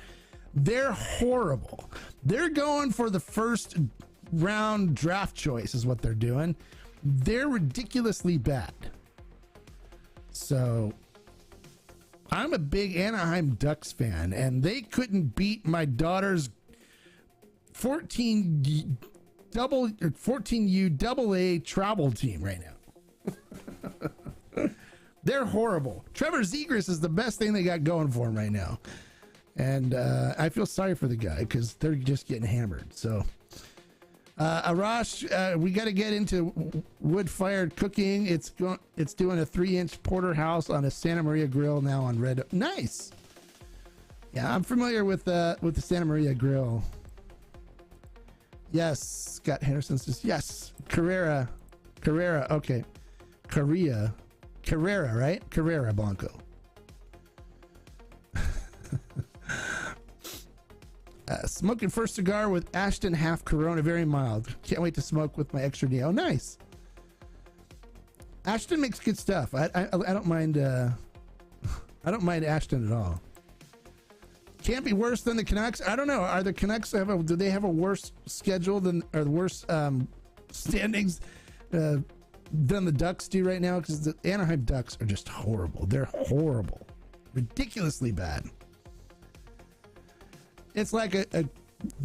Speaker 1: They're horrible. They're going for the first round draft choice is what they're doing. They're ridiculously bad. So I'm a big Anaheim Ducks fan, and they couldn't beat my daughter's 14U AA travel team right now. They're horrible. Trevor Zegras is the best thing they got going for him right now. And I feel sorry for the guy because they're just getting hammered. So, Arash, we got to get into wood-fired cooking. It's doing a 3-inch porterhouse on a Santa Maria grill now on Red. Nice. Yeah, I'm familiar with the Santa Maria grill. Yes, Scott Henderson says yes. Carrera. Carrera, okay. Carrera, right? Carrera Blanco. Smoking first cigar with Ashton half Corona, very mild. Can't wait to smoke with my extra D. Oh, nice. Ashton makes good stuff. I don't mind. I don't mind Ashton at all. Can't be worse than the Canucks. I don't know. Are the Canucks do they have a worse schedule than, or the worse standings than the Ducks do right now? Because the Anaheim Ducks are just horrible. They're horrible, ridiculously bad. It's like the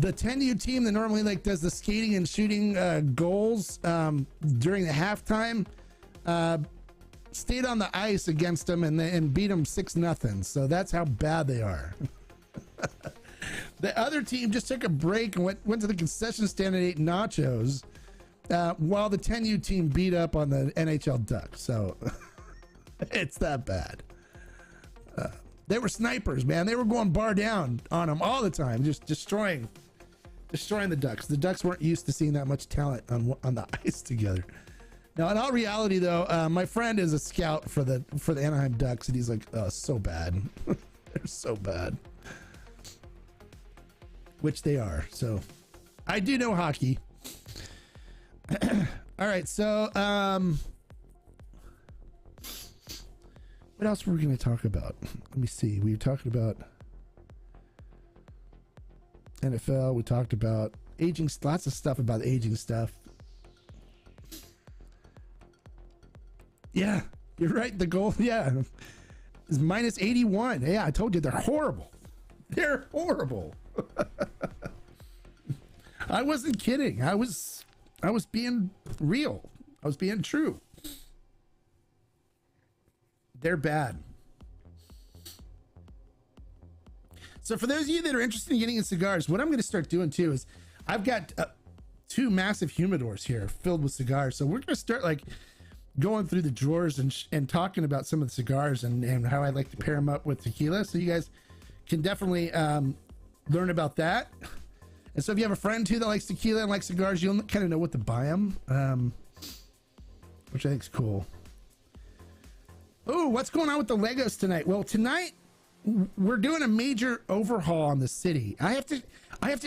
Speaker 1: 10U team that normally like does the skating and shooting goals during the halftime. Stayed on the ice against them and beat them 6-0. So that's how bad they are. The other team just took a break and went to the concession stand and ate nachos while the 10U team beat up on the NHL Ducks. So it's that bad. They were snipers, man. They were going bar down on them all the time, just destroying the Ducks. The Ducks weren't used to seeing that much talent on the ice together. Now, in all reality, though, my friend is a scout for the Anaheim Ducks, and he's like, "Oh, so bad. They're so bad," which they are. So, I do know hockey. All right, so what else were we going to talk about? Let me see. We were talking about NFL. We talked about aging. Lots of stuff about aging stuff. Yeah, you're right. The goal, yeah, is minus 81. Yeah, I told you they're horrible. They're horrible. I wasn't kidding. I was being real. I was being true. They're bad. So for those of you that are interested in getting in cigars, what I'm going to start doing too is I've got 2 massive humidors here filled with cigars. So we're going to start like going through the drawers and talking about some of the cigars and how I like to pair them up with tequila. So you guys can definitely learn about that. And so if you have a friend too that likes tequila and likes cigars, you'll kind of know what to buy them, which I think is cool. Oh, what's going on with the Legos tonight? Well, tonight we're doing a major overhaul on the city. I have to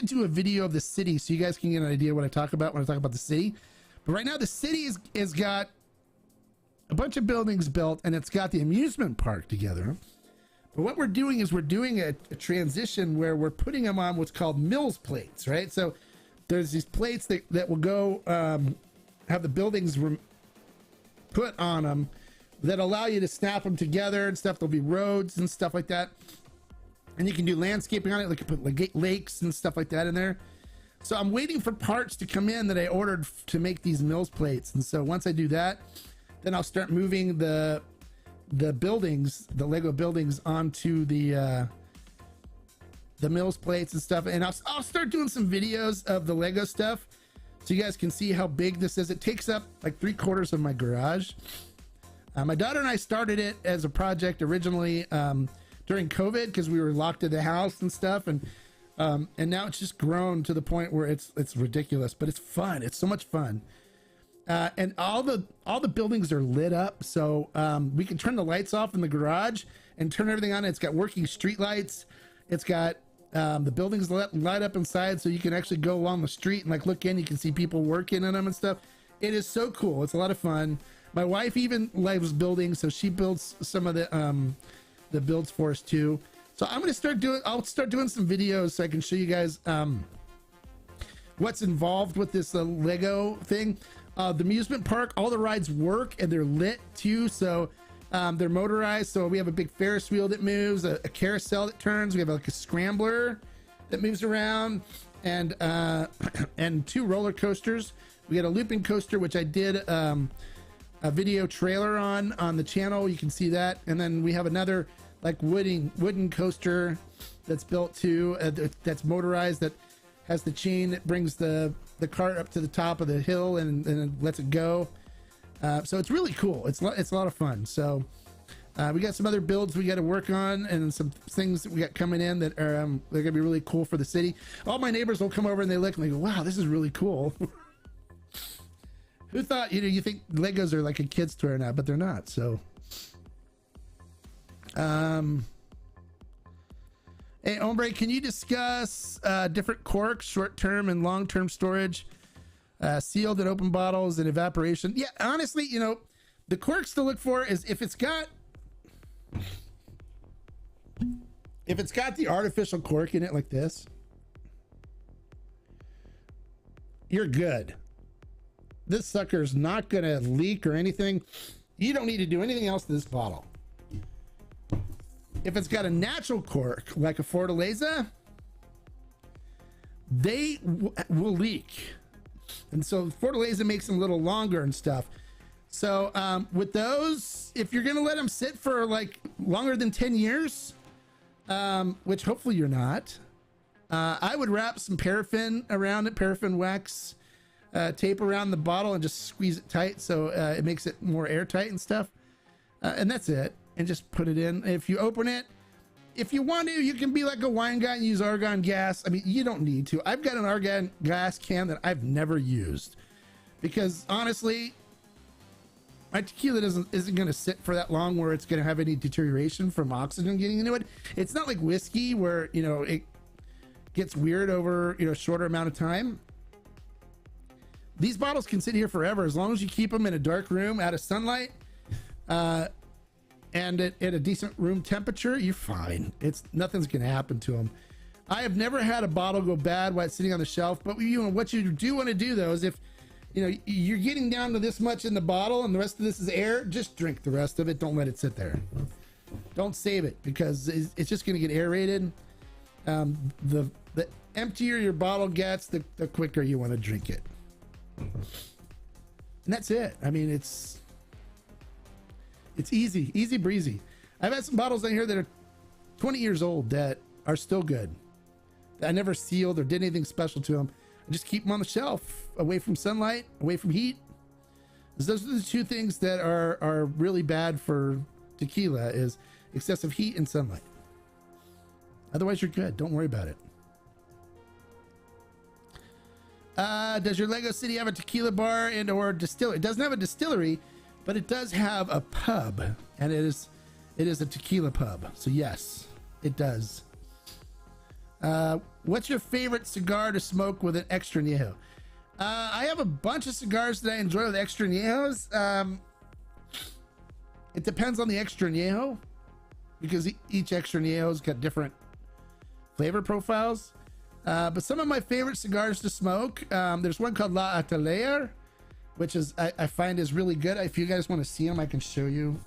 Speaker 1: do a video of the city so you guys can get an idea what I talk about when I talk about the city. But right now the city is got a bunch of buildings built and it's got the amusement park together. But what we're doing is we're doing a transition where we're putting them on what's called Mills plates, right? So there's these plates that will go have the buildings put on them that allow you to snap them together and stuff. There'll be roads and stuff like that. And you can do landscaping on it. Like you put like lakes and stuff like that in there. So I'm waiting for parts to come in that I ordered to make these Mills plates. And so once I do that, then I'll start moving the buildings, the Lego buildings onto the Mills plates and stuff. And I'll start doing some videos of the Lego stuff so you guys can see how big this is. It takes up like 3/4 of my garage. My daughter and I started it as a project originally during COVID because we were locked in the house and stuff, and now it's just grown to the point where it's ridiculous, but it's fun. It's so much fun, and all the buildings are lit up, so we can turn the lights off in the garage and turn everything on. It's got working street lights. It's got the buildings light up inside, so you can actually go along the street and like look in. You can see people working in them and stuff. It is so cool. It's a lot of fun. My wife even loves building, so she builds some of the builds for us too. So I'll start doing some videos so I can show you guys what's involved with this Lego thing. The amusement park, all the rides work and they're lit too, so they're motorized. So we have a big Ferris wheel that moves, a carousel that turns. We have like a scrambler that moves around, and 2 roller coasters. We got a looping coaster, which I did a video trailer on the channel. You can see that. And then we have another like wooden coaster that's built too, that's motorized, that has the chain that brings the cart up to the top of the hill and lets it go. So it's really cool. It's a lot of fun. So we got some other builds we got to work on and some things that we got coming in that are they're gonna be really cool for the city. All my neighbors will come over and they look and they go, wow, this is really cool. Who thought, you think Legos are like a kid's toy now, but they're not. So, hey, Hombre, can you discuss different corks, short-term and long-term storage, sealed and open bottles and evaporation? Yeah, honestly, the corks to look for is if it's got the artificial cork in it like this, you're good. This sucker's not gonna leak or anything. You don't need to do anything else to this bottle. If it's got a natural cork like a Fortaleza, they will leak. And so Fortaleza makes them a little longer and stuff. So with those, if you're gonna let them sit for like longer than 10 years, which hopefully you're not, I would wrap some paraffin around it, paraffin wax, tape around the bottle and just squeeze it tight so it makes it more airtight and stuff. And that's it. And just put it in. If you open it, if you want to, you can be like a wine guy and use argon gas. I mean, you don't need to. I've got an argon gas can that I've never used because honestly, my tequila isn't going to sit for that long where it's going to have any deterioration from oxygen getting into it. It's not like whiskey where, it gets weird over, a shorter amount of time. These bottles can sit here forever as long as you keep them in a dark room out of sunlight and at a decent room temperature. You're fine. Nothing's going to happen to them. I have never had a bottle go bad while it's sitting on the shelf, but what you do want to do though is if you're getting down to this much in the bottle and the rest of this is air, just drink the rest of it. Don't let it sit there. Don't save it because it's just going to get aerated. The emptier your bottle gets, the quicker you want to drink it. And that's it. I mean, it's easy breezy. I've had some bottles in here that are 20 years old that are still good. I never sealed or did anything special to them. I just keep them on the shelf, away from sunlight, away from heat. Those are the two things that are really bad for tequila: is excessive heat and sunlight. Otherwise, you're good. Don't worry about it. Does your Lego City have a tequila bar and or distillery? It doesn't have a distillery, but it does have a pub, and it is a tequila pub. So yes, it does. What's your favorite cigar to smoke with an extra añejo? I have a bunch of cigars that I enjoy with extra añejos. It depends on the extra añejo because each extra añejo's got different flavor profiles. But some of my favorite cigars to smoke, there's one called La Atelier, which is I find is really good. If you guys want to see them, I can show you.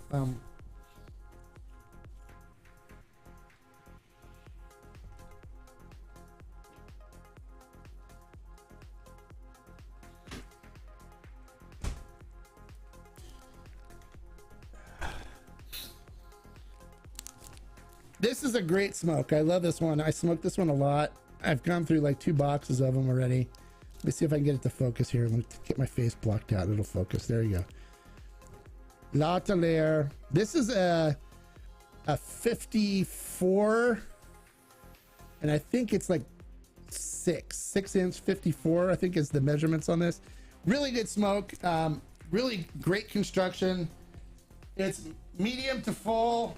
Speaker 1: This is a great smoke. I love this one. I smoke this one a lot. I've gone through like 2 boxes of them already. Let me see if I can get it to focus here. Let me get my face blocked out. It'll focus. There you go. La Atelier. This is a 54, and I think it's like 6-inch 54. I think is the measurements on this. Really good smoke. Really great construction. It's medium to full.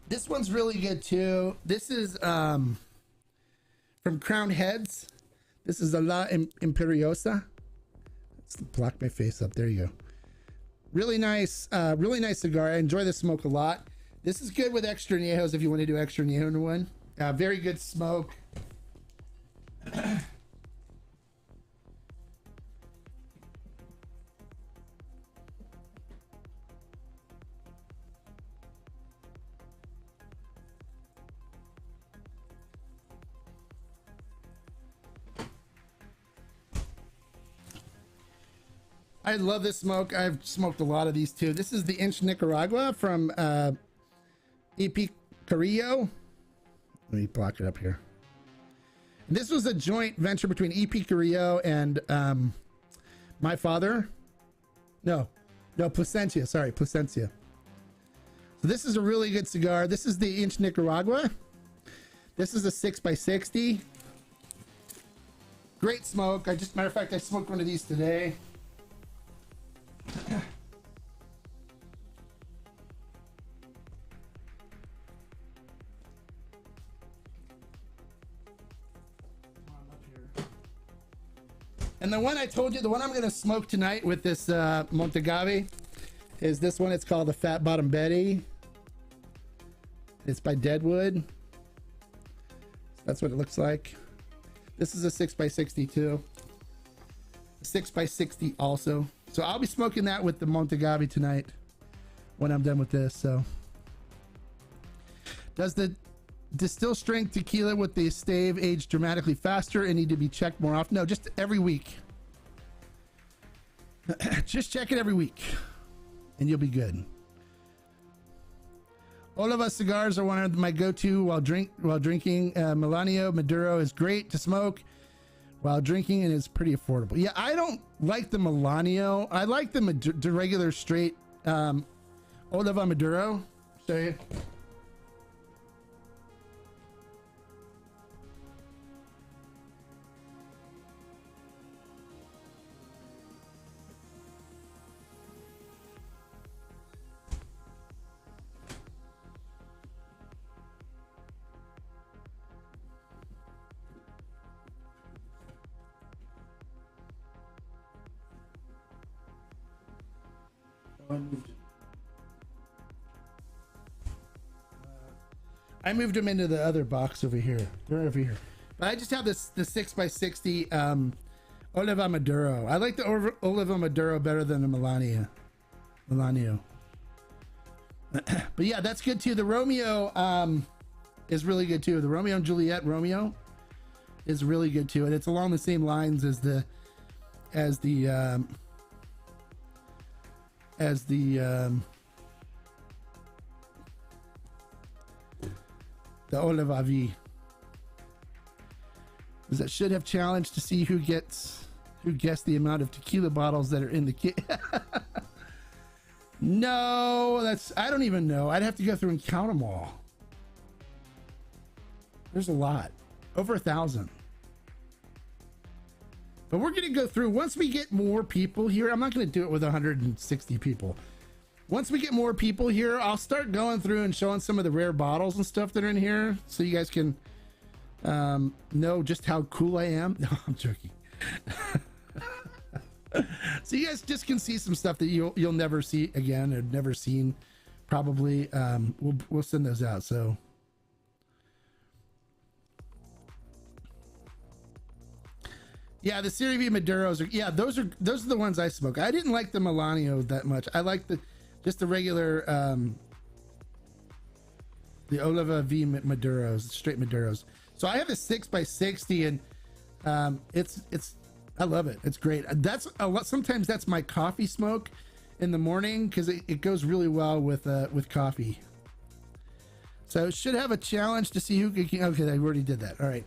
Speaker 1: This one's really good too. This is from Crown Heads. This is a La Imperiosa. Let's block my face up. There you go. Really nice cigar. I enjoy the smoke a lot. This is good with extra añejos if you want to do extra añejo in one. Very good smoke. I love this smoke. I've smoked a lot of these too. This is the Inch Nicaragua from EP Carrillo. Let me block it up here. And this was a joint venture between EP Carrillo and My father? No, Placencia. Sorry, Placencia. So this is a really good cigar. This is the Inch Nicaragua. This is a 6x60. Great smoke. Matter of fact, I smoked one of these today. And the one I told you, the one I'm going to smoke tonight with this Hombre Cave is this one. It's called the Fat Bottom Betty. It's by Deadwood. That's what it looks like. This is a 6x60 too. 6x60 also. So I'll be smoking that with the Hombre Cave tonight when I'm done with this. So does the distill strength tequila with the stave age dramatically faster and need to be checked more often? No, just every week. Just check it every week and you'll be good. Oliva cigars are one of my go-to while drinking. Melanio Maduro is great to smoke while drinking and it's pretty affordable. Yeah, I don't like the Melanio. I like the regular straight Oliva Maduro. Show you. I moved them into the other box over here. They're over here. But I just have the 6x60 Oliva Maduro. I like the Oliva Maduro better than the Melanio. But yeah, that's good too. The Romeo is really good too. The Romeo and Juliet Romeo is really good too, and it's along the same lines as the Oliva V. Because that should have challenged to see who guessed the amount of tequila bottles that are in the kit. No, I don't even know. I'd have to go through and count them all. There's a lot, over 1,000. But we're going to go through once we get more people here. I'm not going to do it with 160 people. Once we get more people here, I'll start going through and showing some of the rare bottles and stuff that are in here so you guys can know just how cool I am. No, I'm joking. So you guys just can see some stuff that you'll never see again or never seen probably. We'll send those out. So yeah, the Serie V Maduros those are the ones I smoke. I didn't like the Melanio that much. I like just the regular the Oliva V Maduros, straight Maduros. So I have a 6x60 and it's I love it. It's great. That's a lot. Sometimes that's my coffee smoke in the morning because it goes really well with coffee. So it should have a challenge to see who can. Okay, I already did that. All right.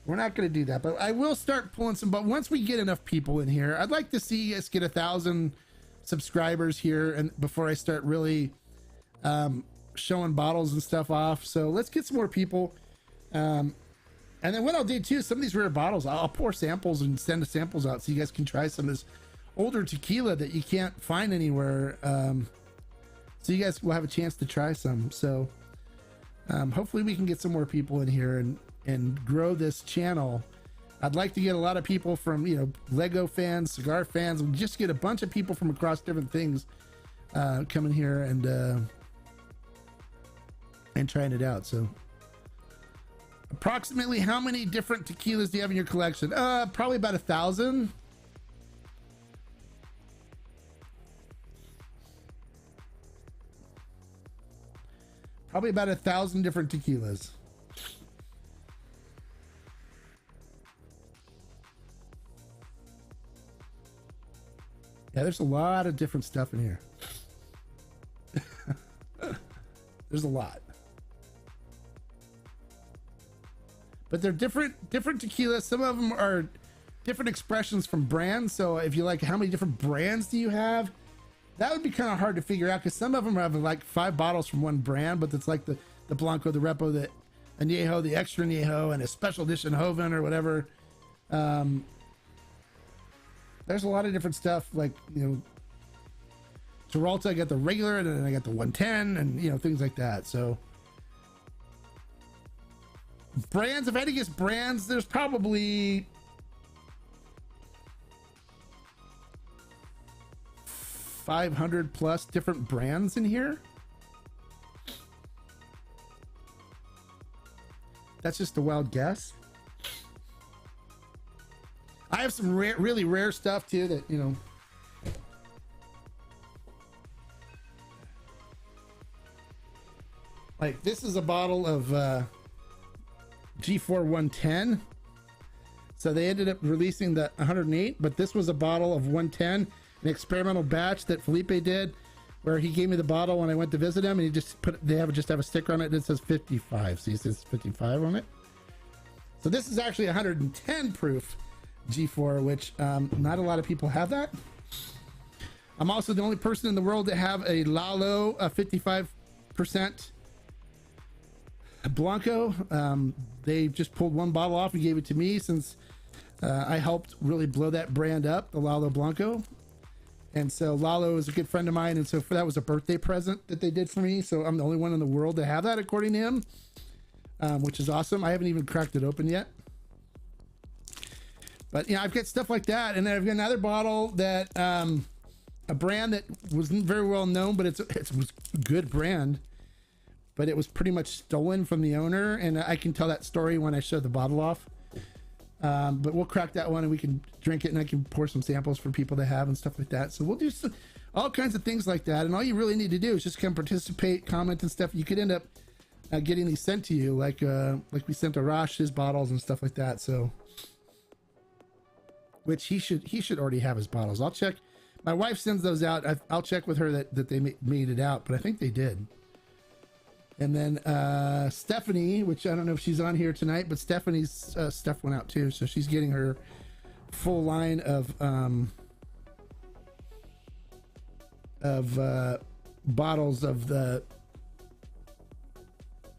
Speaker 1: We're not going to do that, but I will start pulling some. But once we get enough people in here, I'd like to see us get 1,000 subscribers here, and before I start really showing bottles and stuff off. So let's get some more people. And then what I'll do too, some of these rare bottles, I'll pour samples and send the samples out so you guys can try some of this older tequila that you can't find anywhere. So you guys will have a chance to try some. So hopefully we can get some more people in here and grow this channel. I'd like to get a lot of people from, Lego fans, cigar fans, and just get a bunch of people from across different things coming here and trying it out. So approximately how many different tequilas do you have in your collection? Probably about 1,000. Probably about 1,000 different tequilas. Yeah, there's a lot of different stuff in here. There's a lot. But they're different tequilas. Some of them are different expressions from brands. So if you like, how many different brands do you have? That would be kind of hard to figure out because some of them have like 5 bottles from one brand, but it's like the Blanco, the Repo, the Añejo, the Extra Añejo, and a special edition Joven or whatever. There's a lot of different stuff, like, you know, Peralta, I got the regular, and then I got the 110, and, you know, things like that. So brands, if I had to guess brands, there's probably 500 plus different brands in here. That's just a wild guess. I have some really rare stuff too that, you know, like this is a bottle of G4 110. So they ended up releasing the 108, but this was a bottle of 110, an experimental batch that Felipe did, where he gave me the bottle when I went to visit him, and he just just have a sticker on it that says 55. So he says 55 on it. So this is actually 110 proof G4, which not a lot of people have that. I'm also the only person in the world to have a Lalo 55% Blanco. They just pulled one bottle off and gave it to me since I helped really blow that brand up, the Lalo Blanco. And so Lalo is a good friend of mine, and so that was a birthday present that they did for me. So I'm the only one in the world to have that, according to him, which is awesome. I haven't even cracked it open yet. But yeah, I've got stuff like that, and then I've got another bottle that a brand that wasn't very well known, but it was a good brand, but it was pretty much stolen from the owner, and I can tell that story when I show the bottle off. But we'll crack that one and we can drink it, and I can pour some samples for people to have and stuff like that. So we'll do all kinds of things like that, and all you really need to do is just come participate, comment and stuff. You could end up getting these sent to you, like we sent Arash his bottles and stuff like that. So, which he should already have his bottles. I'll check. My wife sends those out. I'll check with her that they made it out, but I think they did. And then Stephanie, which I don't know if she's on here tonight, but Stephanie's stuff went out too, so she's getting her full line of bottles of the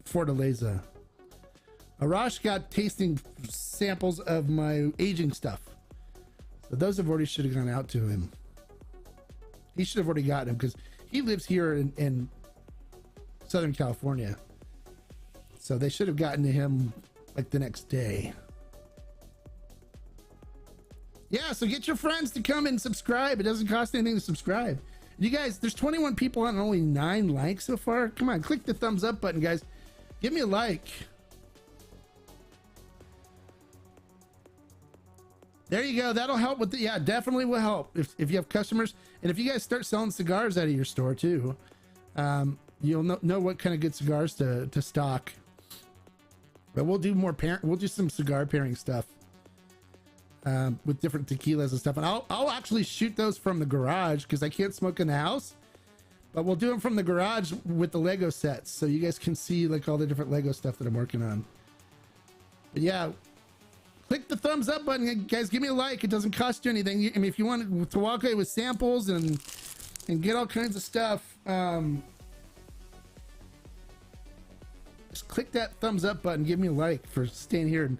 Speaker 1: Fortaleza. Arash got tasting samples of my aging stuff, so those have already should have gone out to him. He should have already gotten them because he lives here in Southern California, so they should have gotten to him like the next day. Yeah, so get your friends to come and subscribe. It doesn't cost anything to subscribe. You guys, there's 21 people on and only 9 likes so far. Come on, click the thumbs up button, guys. Give me a like. There you go. That'll help with the, yeah, definitely will help if you have customers, and if you guys start selling cigars out of your store too. You'll know what kind of good cigars to stock. But we'll do we'll do some cigar pairing stuff with different tequilas and stuff. And I'll actually shoot those from the garage because I can't smoke in the house. But we'll do them from the garage with the Lego sets, so you guys can see like all the different Lego stuff that I'm working on. But yeah, click the thumbs up button, guys. Give me a like. It doesn't cost you anything. I mean, if you want to walk away with samples and get all kinds of stuff, just click that thumbs up button. Give me a like for staying here and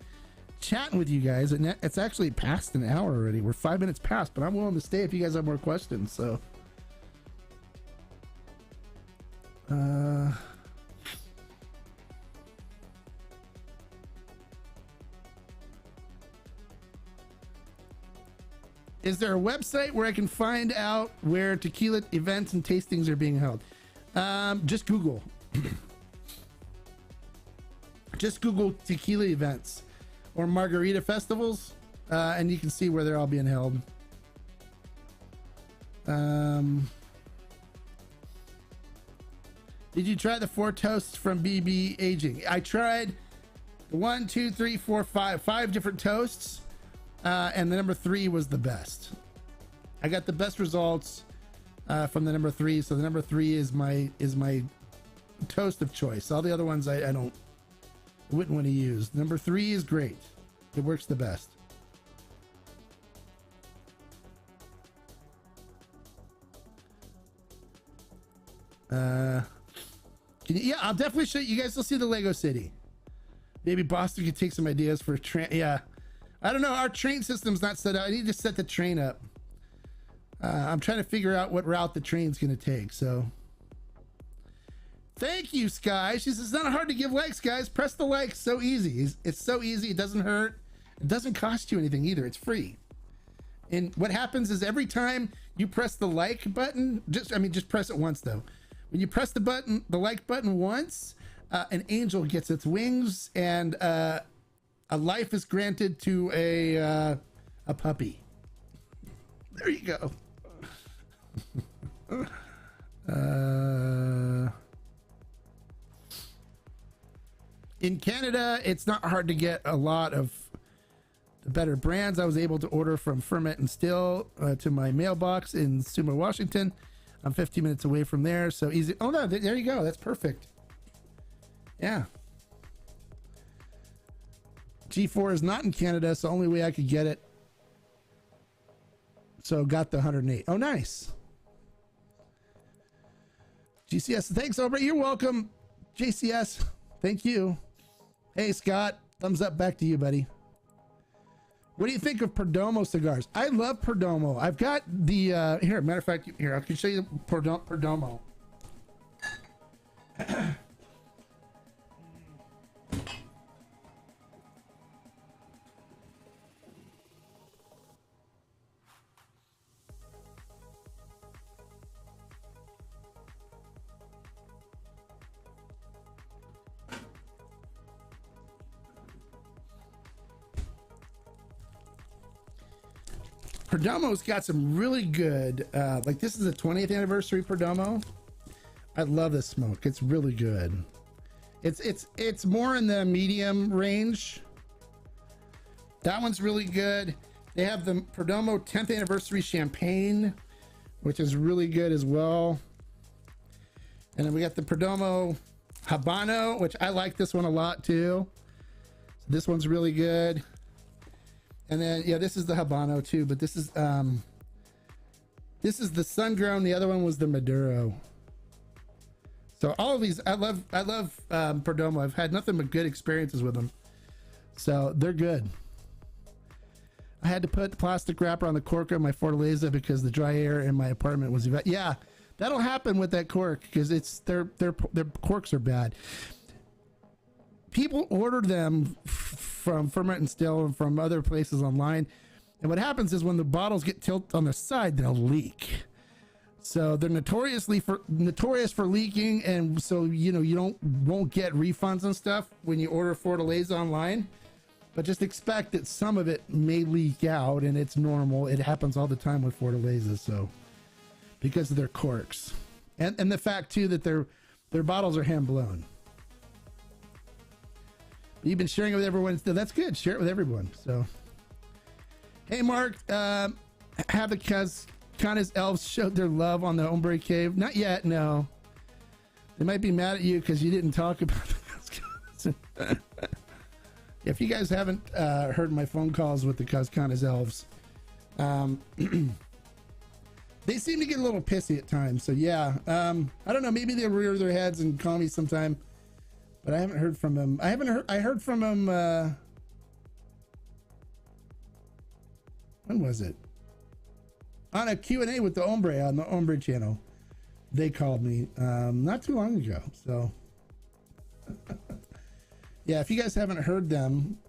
Speaker 1: chatting with you guys. And it's actually past an hour already. We're 5 minutes past, but I'm willing to stay if you guys have more questions. So is there a website where I can find out where tequila events and tastings are being held? Just Google. Just Google tequila events or margarita festivals, and you can see where they're all being held. Did you try the 4 toasts from BB Aging? I tried the 1, 2, 3, 4, 5 different toasts, and the number 3 was the best. I got the best results from the number 3, so the number 3 is my toast of choice. All the other ones I wouldn't want to use. Number 3 is great. It works the best. Yeah, I'll definitely show you guys. Will see the Lego City. Maybe Boston could take some ideas for a train. Yeah, I don't know. Our train system's not set up. I need to set the train up. I'm trying to figure out what route the train's going to take. So, thank you, Sky. She says it's not hard to give likes, guys. Press the like. So easy. It's so easy. It doesn't hurt. It doesn't cost you anything either. It's free. And what happens is every time you press the like button, just press it once though. When you press the like button once, an angel gets its wings and a life is granted to a puppy. There you go. In Canada, it's not hard to get a lot of the better brands. I was able to order from Ferment and Still to my mailbox in Sumer, Washington. I'm 15 minutes away from there, so easy. Oh no, there you go. That's perfect. Yeah. G4 is not in Canada, so the only way I could get it. So got the 108. Oh, nice. GCS, thanks, Hombre. You're welcome. JCS, thank you. Hey, Scott, thumbs up back to you, buddy. What do you think of Perdomo cigars? I love Perdomo. I've got the, here, matter of fact, here, I can show you Perdomo. Perdomo's got some really good, like this is a 20th anniversary Perdomo. I love this smoke. It's really good. It's more in the medium range. That one's really good. They have the Perdomo 10th anniversary champagne, which is really good as well. And then we got the Perdomo Habano, which I like this one a lot too. So this one's really good. And then, yeah, this is the Habano too, but this is the sun-grown. The other one was the Maduro. So all of these, I love Perdomo. I've had nothing but good experiences with them. So they're good. I had to put the plastic wrapper on the cork of my Fortaleza because the dry air in my apartment was yeah, that'll happen with that cork because their corks are bad. People order them from Ferment and Still and from other places online, and what happens is when the bottles get tilted on the side, they'll leak. So they're notorious for leaking, and so you won't get refunds and stuff when you order Fortaleza online. But just expect that some of it may leak out, and it's normal. It happens all the time with Fortaleza, so because of their corks, and the fact too that their bottles are hand blown. You've been sharing it with everyone. That's good. Share it with everyone. So, hey, Mark, have the Cascanas elves showed their love on the Hombre Cave? Not yet, no. They might be mad at you because you didn't talk about the Cascanas. If you guys haven't heard my phone calls with the Cascanas elves, they seem to get a little pissy at times. So, yeah, I don't know. Maybe they'll rear their heads and call me sometime. But I haven't heard from him. I heard from him, when was it? On a Q&A with the Hombre on the Hombre channel. They called me not too long ago. So, yeah, if you guys haven't heard them.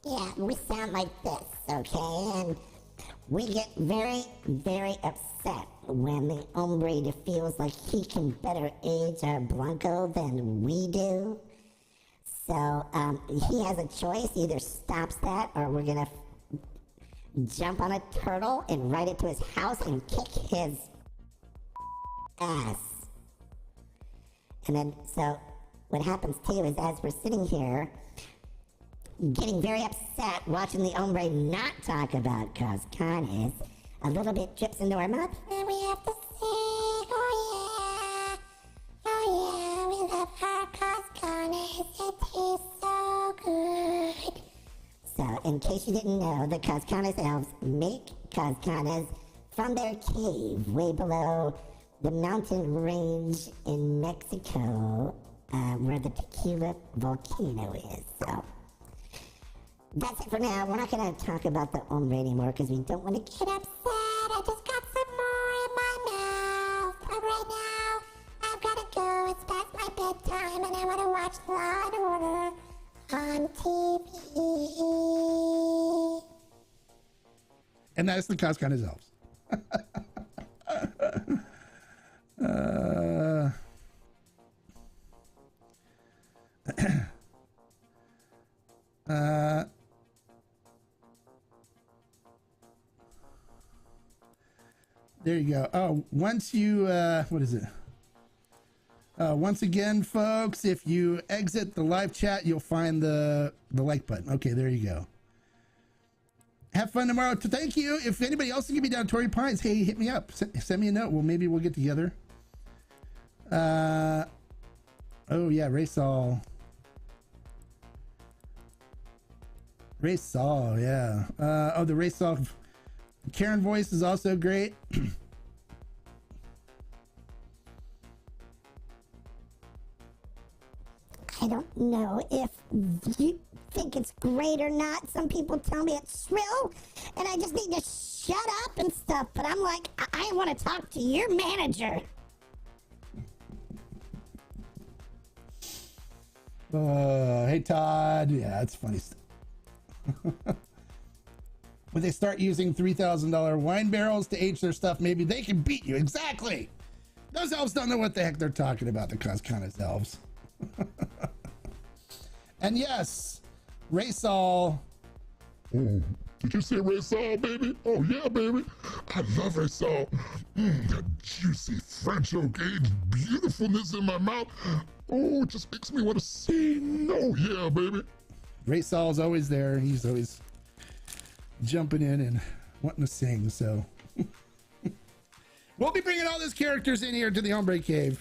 Speaker 3: Yeah, we sound like this, okay? And we get very, very upset when the Hombre feels like he can better age our Blanco than we do. So he has a choice. He either stops that or we're going to jump on a turtle and ride it to his house and kick his ass. And then, so what happens too is as we're sitting here getting very upset watching the Hombre not talk about Cascanas, a little bit drips into our mouth, and we have to sing, oh yeah, we love our Cascanas, it tastes so good. So, in case you didn't know, the Cascanas elves make Cascanas from their cave way below the mountain range in Mexico, where the Tequila volcano is. So that's it for now. We're not going to talk about the Hombre anymore because we don't want to get upset. I just got some more in my mouth. But right now, I've got to go. It's past my bedtime and I want to watch Law and Order on TV.
Speaker 1: And that is the Cos Kind of Elves. There you go. Oh, once you, what is it? Once again, folks, if you exit the live chat, you'll find the like button. Okay, there you go. Have fun tomorrow. Thank you. If anybody else can be down Torrey Pines, hey, hit me up. Send me a note. Well, maybe we'll get together. Oh yeah, Raysol, yeah. Oh, the Raysol Karen voice is also great.
Speaker 3: I don't know if you think it's great or not. Some people tell me it's shrill, and I just need to shut up and stuff. But I'm like, I want to talk to your manager.
Speaker 1: Hey, Todd. Yeah, it's funny stuff. When they start using $3,000 wine barrels to age their stuff, maybe they can beat you. Exactly. Those elves don't know what the heck they're talking about, the Coscanas elves. And yes, Raysol.
Speaker 4: Oh, did you say Raysol, baby? Oh, yeah, baby. I love Raysol. That juicy French oak aged beautifulness in my mouth. Oh, it just makes me want to say no. Yeah, baby.
Speaker 1: Raysol's always there. He's always jumping in and wanting to sing. So we'll be bringing all those characters in here to the Hombre Cave.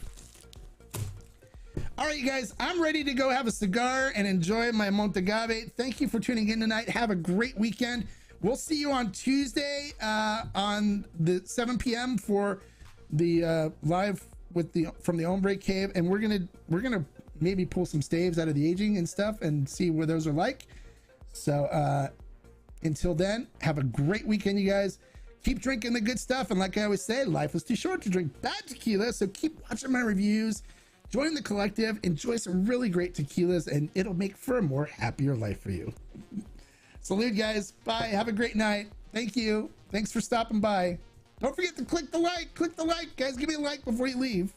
Speaker 1: All right, you guys, I'm ready to go have a cigar and enjoy my Hombre Cave. Thank you for tuning in tonight. Have a great weekend. We'll see you on Tuesday on the 7 p.m. for the live with from the Hombre Cave, and we're gonna maybe pull some staves out of the aging and stuff and see where those are like. So until then, have a great weekend, you guys. Keep drinking the good stuff, and like I always say, life is too short to drink bad tequila. So keep watching my reviews, join the collective, enjoy some really great tequilas, and it'll make for a more happier life for you. Salute, guys. Bye. Have a great night. Thank you. Thanks for stopping by. Don't forget to click the like, guys. Give me a like before you leave.